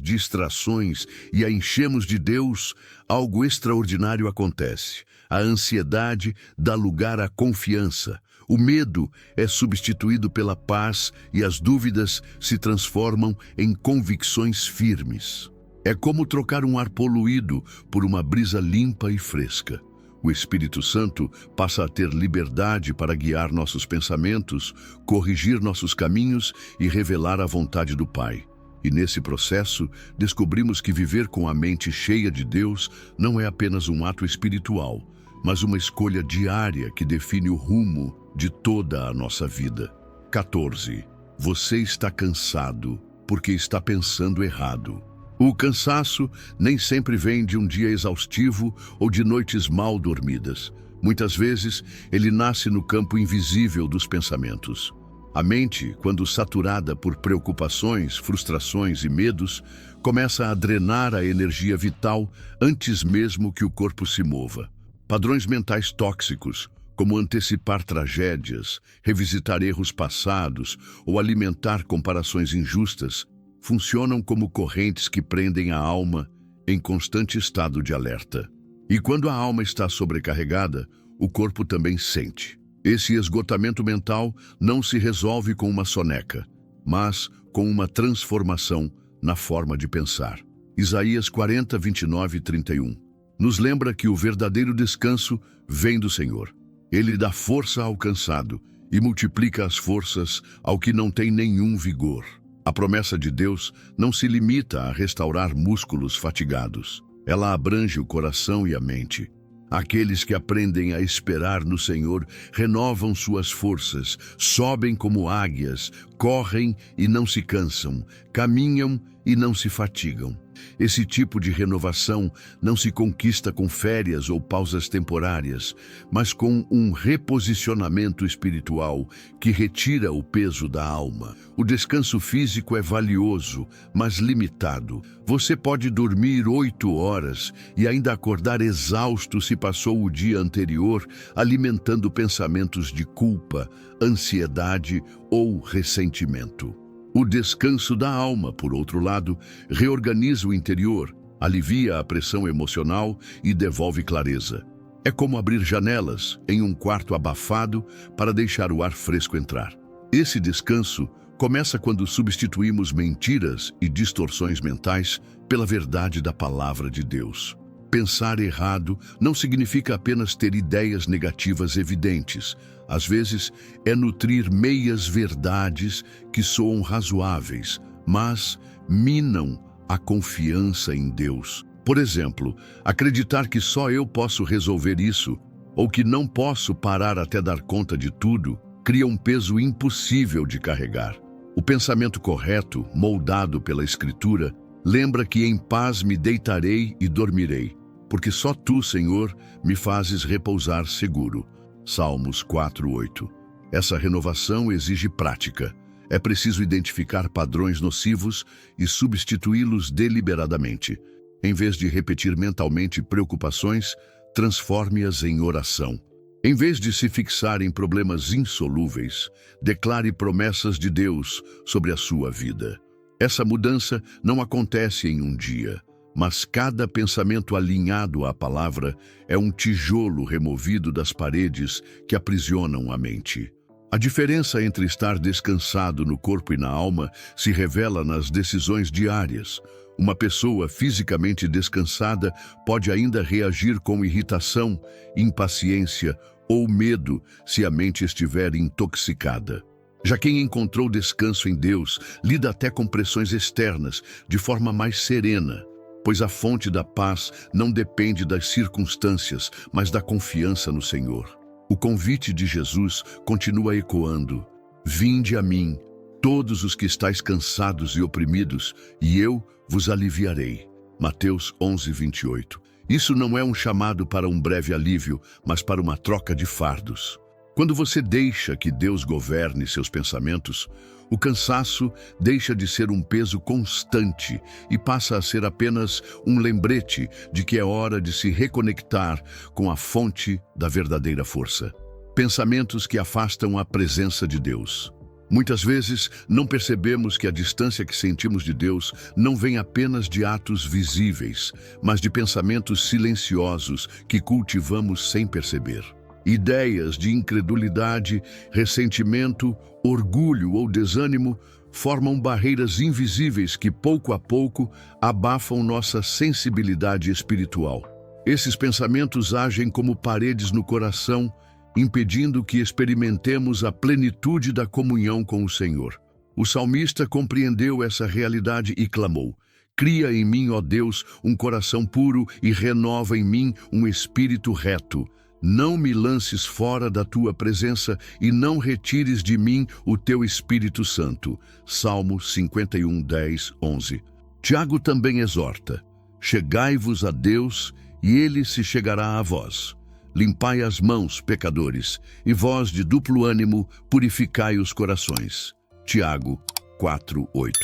distrações e a enchemos de Deus, algo extraordinário acontece. A ansiedade dá lugar à confiança. O medo é substituído pela paz e as dúvidas se transformam em convicções firmes. É como trocar um ar poluído por uma brisa limpa e fresca. O Espírito Santo passa a ter liberdade para guiar nossos pensamentos, corrigir nossos caminhos e revelar a vontade do Pai. E nesse processo, descobrimos que viver com a mente cheia de Deus não é apenas um ato espiritual, mas uma escolha diária que define o rumo de toda a nossa vida. 14. Você está cansado porque está pensando errado. O cansaço nem sempre vem de um dia exaustivo ou de noites mal dormidas. Muitas vezes, ele nasce no campo invisível dos pensamentos. A mente, quando saturada por preocupações, frustrações e medos, começa a drenar a energia vital antes mesmo que o corpo se mova. Padrões mentais tóxicos, como antecipar tragédias, revisitar erros passados ou alimentar comparações injustas, funcionam como correntes que prendem a alma em constante estado de alerta. E quando a alma está sobrecarregada, o corpo também sente. Esse esgotamento mental não se resolve com uma soneca, mas com uma transformação na forma de pensar. Isaías 40, 29 e 31. Nos lembra que o verdadeiro descanso vem do Senhor. Ele dá força ao cansado e multiplica as forças ao que não tem nenhum vigor. A promessa de Deus não se limita a restaurar músculos fatigados. Ela abrange o coração e a mente. Aqueles que aprendem a esperar no Senhor renovam suas forças, sobem como águias, correm e não se cansam, caminham e não se fatigam. Esse tipo de renovação não se conquista com férias ou pausas temporárias, mas com um reposicionamento espiritual que retira o peso da alma. O descanso físico é valioso, mas limitado. Você pode dormir 8 horas e ainda acordar exausto se passou o dia anterior alimentando pensamentos de culpa, ansiedade ou ressentimento. O descanso da alma, por outro lado, reorganiza o interior, alivia a pressão emocional e devolve clareza. É como abrir janelas em um quarto abafado para deixar o ar fresco entrar. Esse descanso começa quando substituímos mentiras e distorções mentais pela verdade da palavra de Deus. Pensar errado não significa apenas ter ideias negativas evidentes. Às vezes, é nutrir meias verdades que soam razoáveis, mas minam a confiança em Deus. Por exemplo, acreditar que só eu posso resolver isso, ou que não posso parar até dar conta de tudo, cria um peso impossível de carregar. O pensamento correto, moldado pela Escritura, lembra que em paz me deitarei e dormirei, porque só tu, Senhor, me fazes repousar seguro. Salmos 4:8. Essa renovação exige prática. É preciso identificar padrões nocivos e substituí-los deliberadamente. Em vez de repetir mentalmente preocupações, transforme-as em oração. Em vez de se fixar em problemas insolúveis, declare promessas de Deus sobre a sua vida. Essa mudança não acontece em um dia, mas cada pensamento alinhado à palavra é um tijolo removido das paredes que aprisionam a mente. A diferença entre estar descansado no corpo e na alma se revela nas decisões diárias. Uma pessoa fisicamente descansada pode ainda reagir com irritação, impaciência ou medo se a mente estiver intoxicada. Já quem encontrou descanso em Deus lida até com pressões externas de forma mais serena, pois a fonte da paz não depende das circunstâncias, mas da confiança no Senhor. O convite de Jesus continua ecoando: vinde a mim, todos os que estáis cansados e oprimidos, e eu vos aliviarei. Mateus 11:28. Isso não é um chamado para um breve alívio, mas para uma troca de fardos. Quando você deixa que Deus governe seus pensamentos, o cansaço deixa de ser um peso constante e passa a ser apenas um lembrete de que é hora de se reconectar com a fonte da verdadeira força. Pensamentos que afastam a presença de Deus. Muitas vezes não percebemos que a distância que sentimos de Deus não vem apenas de atos visíveis, mas de pensamentos silenciosos que cultivamos sem perceber. Ideias de incredulidade, ressentimento, orgulho ou desânimo formam barreiras invisíveis que, pouco a pouco, abafam nossa sensibilidade espiritual. Esses pensamentos agem como paredes no coração, impedindo que experimentemos a plenitude da comunhão com o Senhor. O salmista compreendeu essa realidade e clamou: cria em mim, ó Deus, um coração puro e renova em mim um espírito reto. Não me lances fora da tua presença e não retires de mim o teu Espírito Santo. Salmo 51, 10, 11. Tiago também exorta: chegai-vos a Deus e ele se chegará a vós. Limpai as mãos, pecadores, e vós de duplo ânimo purificai os corações. Tiago 4, 8.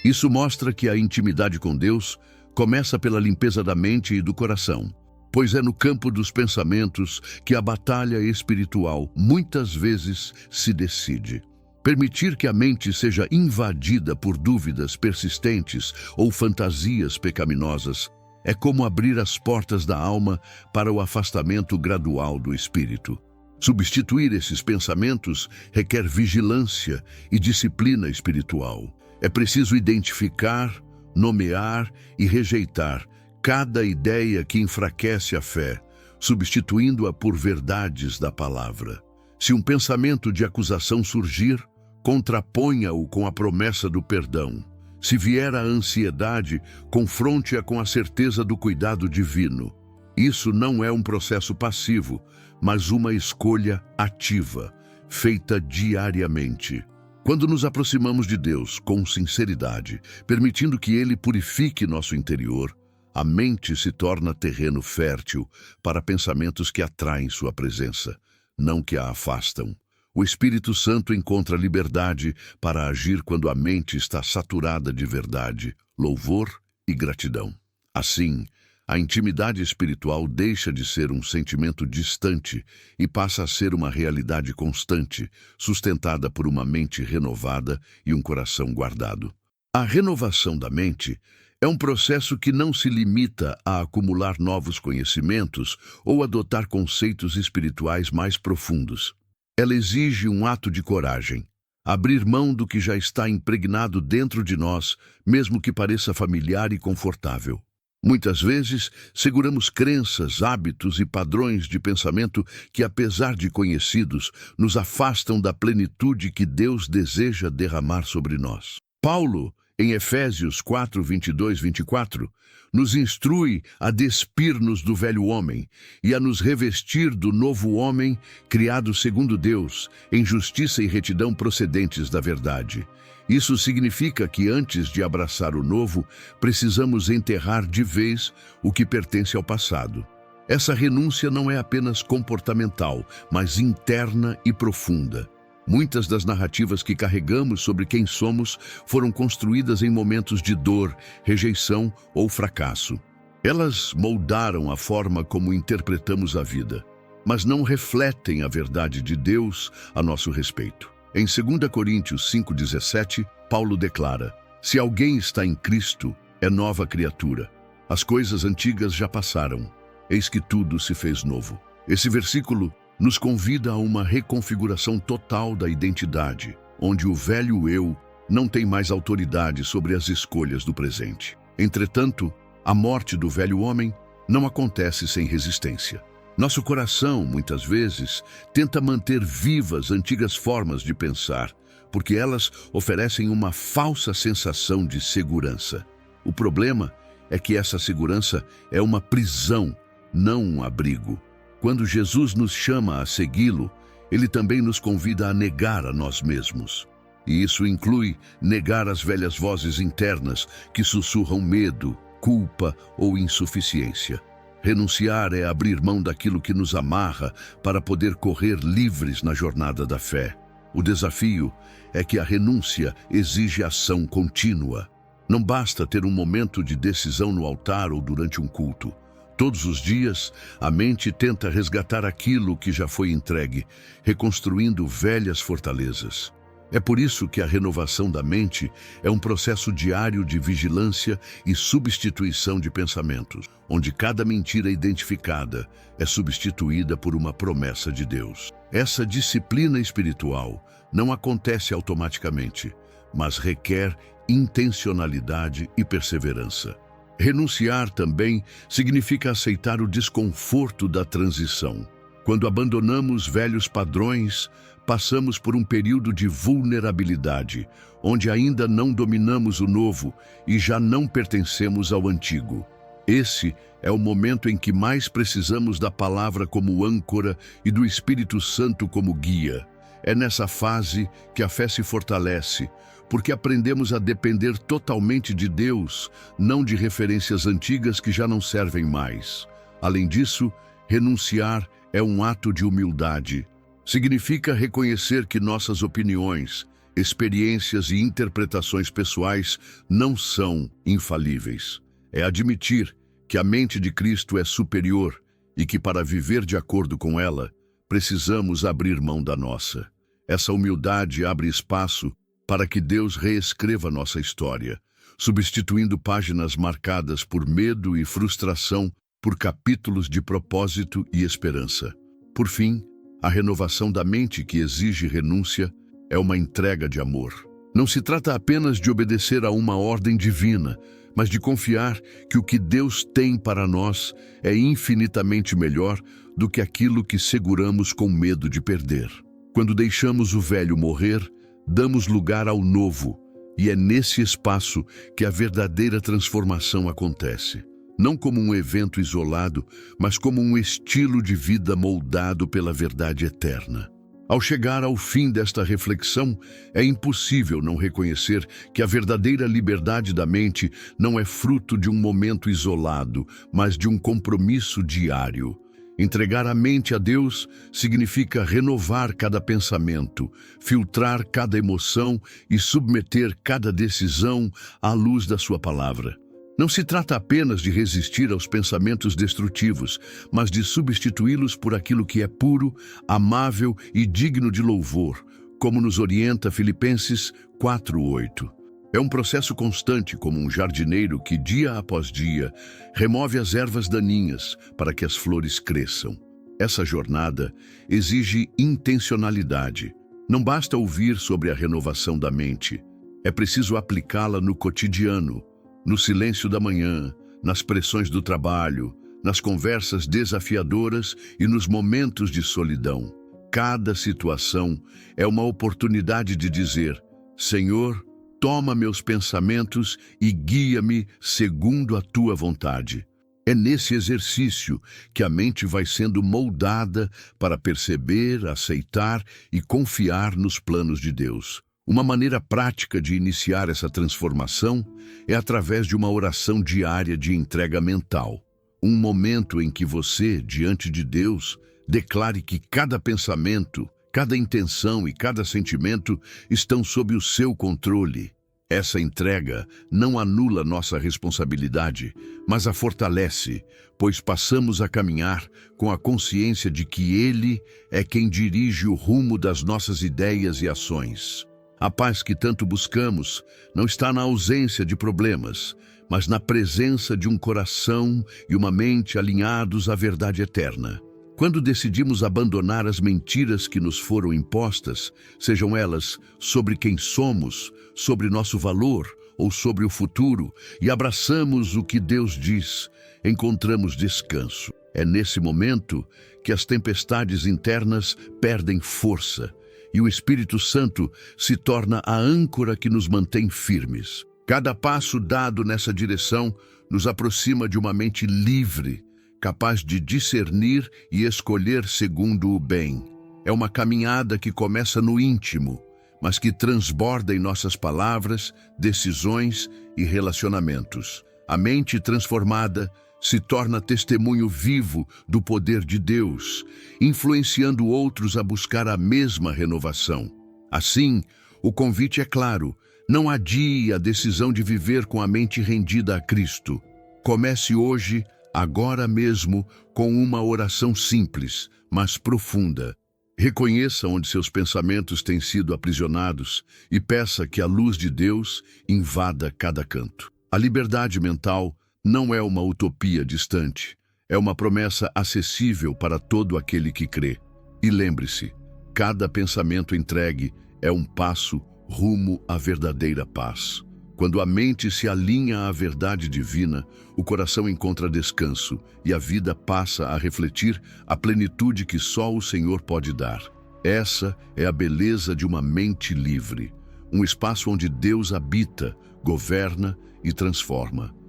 Isso mostra que a intimidade com Deus começa pela limpeza da mente e do coração, pois é no campo dos pensamentos que a batalha espiritual muitas vezes se decide. Permitir que a mente seja invadida por dúvidas persistentes ou fantasias pecaminosas é como abrir as portas da alma para o afastamento gradual do espírito. Substituir esses pensamentos requer vigilância e disciplina espiritual. É preciso identificar, nomear e rejeitar cada ideia que enfraquece a fé, substituindo-a por verdades da palavra. Se um pensamento de acusação surgir, contraponha-o com a promessa do perdão. Se vier a ansiedade, confronte-a com a certeza do cuidado divino. Isso não é um processo passivo, mas uma escolha ativa, feita diariamente. Quando nos aproximamos de Deus com sinceridade, permitindo que Ele purifique nosso interior, a mente se torna terreno fértil para pensamentos que atraem sua presença, não que a afastam. O Espírito Santo encontra liberdade para agir quando a mente está saturada de verdade, louvor e gratidão. Assim, a intimidade espiritual deixa de ser um sentimento distante e passa a ser uma realidade constante, sustentada por uma mente renovada e um coração guardado. A renovação da mente é um processo que não se limita a acumular novos conhecimentos ou adotar conceitos espirituais mais profundos. Ela exige um ato de coragem, abrir mão do que já está impregnado dentro de nós, mesmo que pareça familiar e confortável. Muitas vezes, seguramos crenças, hábitos e padrões de pensamento que, apesar de conhecidos, nos afastam da plenitude que Deus deseja derramar sobre nós. Paulo, em Efésios 4, 22, 24, nos instrui a despir-nos do velho homem e a nos revestir do novo homem, criado segundo Deus, em justiça e retidão procedentes da verdade. Isso significa que antes de abraçar o novo, precisamos enterrar de vez o que pertence ao passado. Essa renúncia não é apenas comportamental, mas interna e profunda. Muitas das narrativas que carregamos sobre quem somos foram construídas em momentos de dor, rejeição ou fracasso. Elas moldaram a forma como interpretamos a vida, mas não refletem a verdade de Deus a nosso respeito. Em 2 Coríntios 5,17, Paulo declara: se alguém está em Cristo, é nova criatura. As coisas antigas já passaram, eis que tudo se fez novo. Esse versículo nos convida a uma reconfiguração total da identidade, onde o velho eu não tem mais autoridade sobre as escolhas do presente. Entretanto, a morte do velho homem não acontece sem resistência. Nosso coração, muitas vezes, tenta manter vivas antigas formas de pensar, porque elas oferecem uma falsa sensação de segurança. O problema é que essa segurança é uma prisão, não um abrigo. Quando Jesus nos chama a segui-lo, Ele também nos convida a negar a nós mesmos. E isso inclui negar as velhas vozes internas que sussurram medo, culpa ou insuficiência. Renunciar é abrir mão daquilo que nos amarra para poder correr livres na jornada da fé. O desafio é que a renúncia exige ação contínua. Não basta ter um momento de decisão no altar ou durante um culto. Todos os dias, a mente tenta resgatar aquilo que já foi entregue, reconstruindo velhas fortalezas. É por isso que a renovação da mente é um processo diário de vigilância e substituição de pensamentos, onde cada mentira identificada é substituída por uma promessa de Deus. Essa disciplina espiritual não acontece automaticamente, mas requer intencionalidade e perseverança. Renunciar também significa aceitar o desconforto da transição. Quando abandonamos velhos padrões, passamos por um período de vulnerabilidade, onde ainda não dominamos o novo e já não pertencemos ao antigo. Esse é o momento em que mais precisamos da palavra como âncora e do Espírito Santo como guia. É nessa fase que a fé se fortalece, porque aprendemos a depender totalmente de Deus, não de referências antigas que já não servem mais. Além disso, renunciar é um ato de humildade. Significa reconhecer que nossas opiniões, experiências e interpretações pessoais não são infalíveis. É admitir que a mente de Cristo é superior e que, para viver de acordo com ela, precisamos abrir mão da nossa. Essa humildade abre espaço para que Deus reescreva nossa história, substituindo páginas marcadas por medo e frustração por capítulos de propósito e esperança. Por fim, a renovação da mente que exige renúncia é uma entrega de amor. Não se trata apenas de obedecer a uma ordem divina, mas de confiar que o que Deus tem para nós é infinitamente melhor do que aquilo que seguramos com medo de perder. Quando deixamos o velho morrer, damos lugar ao novo, e é nesse espaço que a verdadeira transformação acontece. Não como um evento isolado, mas como um estilo de vida moldado pela verdade eterna. Ao chegar ao fim desta reflexão, é impossível não reconhecer que a verdadeira liberdade da mente não é fruto de um momento isolado, mas de um compromisso diário. Entregar a mente a Deus significa renovar cada pensamento, filtrar cada emoção e submeter cada decisão à luz da sua palavra. Não se trata apenas de resistir aos pensamentos destrutivos, mas de substituí-los por aquilo que é puro, amável e digno de louvor, como nos orienta Filipenses 4:8. É um processo constante, como um jardineiro que, dia após dia, remove as ervas daninhas para que as flores cresçam. Essa jornada exige intencionalidade. Não basta ouvir sobre a renovação da mente. É preciso aplicá-la no cotidiano, no silêncio da manhã, nas pressões do trabalho, nas conversas desafiadoras e nos momentos de solidão. Cada situação é uma oportunidade de dizer: Senhor, toma meus pensamentos e guia-me segundo a tua vontade. É nesse exercício que a mente vai sendo moldada para perceber, aceitar e confiar nos planos de Deus. Uma maneira prática de iniciar essa transformação é através de uma oração diária de entrega mental. Um momento em que você, diante de Deus, declare que cada pensamento, cada intenção e cada sentimento estão sob o seu controle. Essa entrega não anula nossa responsabilidade, mas a fortalece, pois passamos a caminhar com a consciência de que Ele é quem dirige o rumo das nossas ideias e ações. A paz que tanto buscamos não está na ausência de problemas, mas na presença de um coração e uma mente alinhados à verdade eterna. Quando decidimos abandonar as mentiras que nos foram impostas, sejam elas sobre quem somos, sobre nosso valor ou sobre o futuro, e abraçamos o que Deus diz, encontramos descanso. É nesse momento que as tempestades internas perdem força e o Espírito Santo se torna a âncora que nos mantém firmes. Cada passo dado nessa direção nos aproxima de uma mente livre, capaz de discernir e escolher segundo o bem. É uma caminhada que começa no íntimo, mas que transborda em nossas palavras, decisões e relacionamentos. A mente transformada se torna testemunho vivo do poder de Deus, influenciando outros a buscar a mesma renovação. Assim, o convite é claro: não adie a decisão de viver com a mente rendida a Cristo. Comece hoje, agora mesmo, com uma oração simples, mas profunda. Reconheça onde seus pensamentos têm sido aprisionados e peça que a luz de Deus invada cada canto. A liberdade mental não é uma utopia distante, é uma promessa acessível para todo aquele que crê. E lembre-se, cada pensamento entregue é um passo rumo à verdadeira paz. Quando a mente se alinha à verdade divina, o coração encontra descanso e a vida passa a refletir a plenitude que só o Senhor pode dar. Essa é a beleza de uma mente livre, um espaço onde Deus habita, governa e transforma.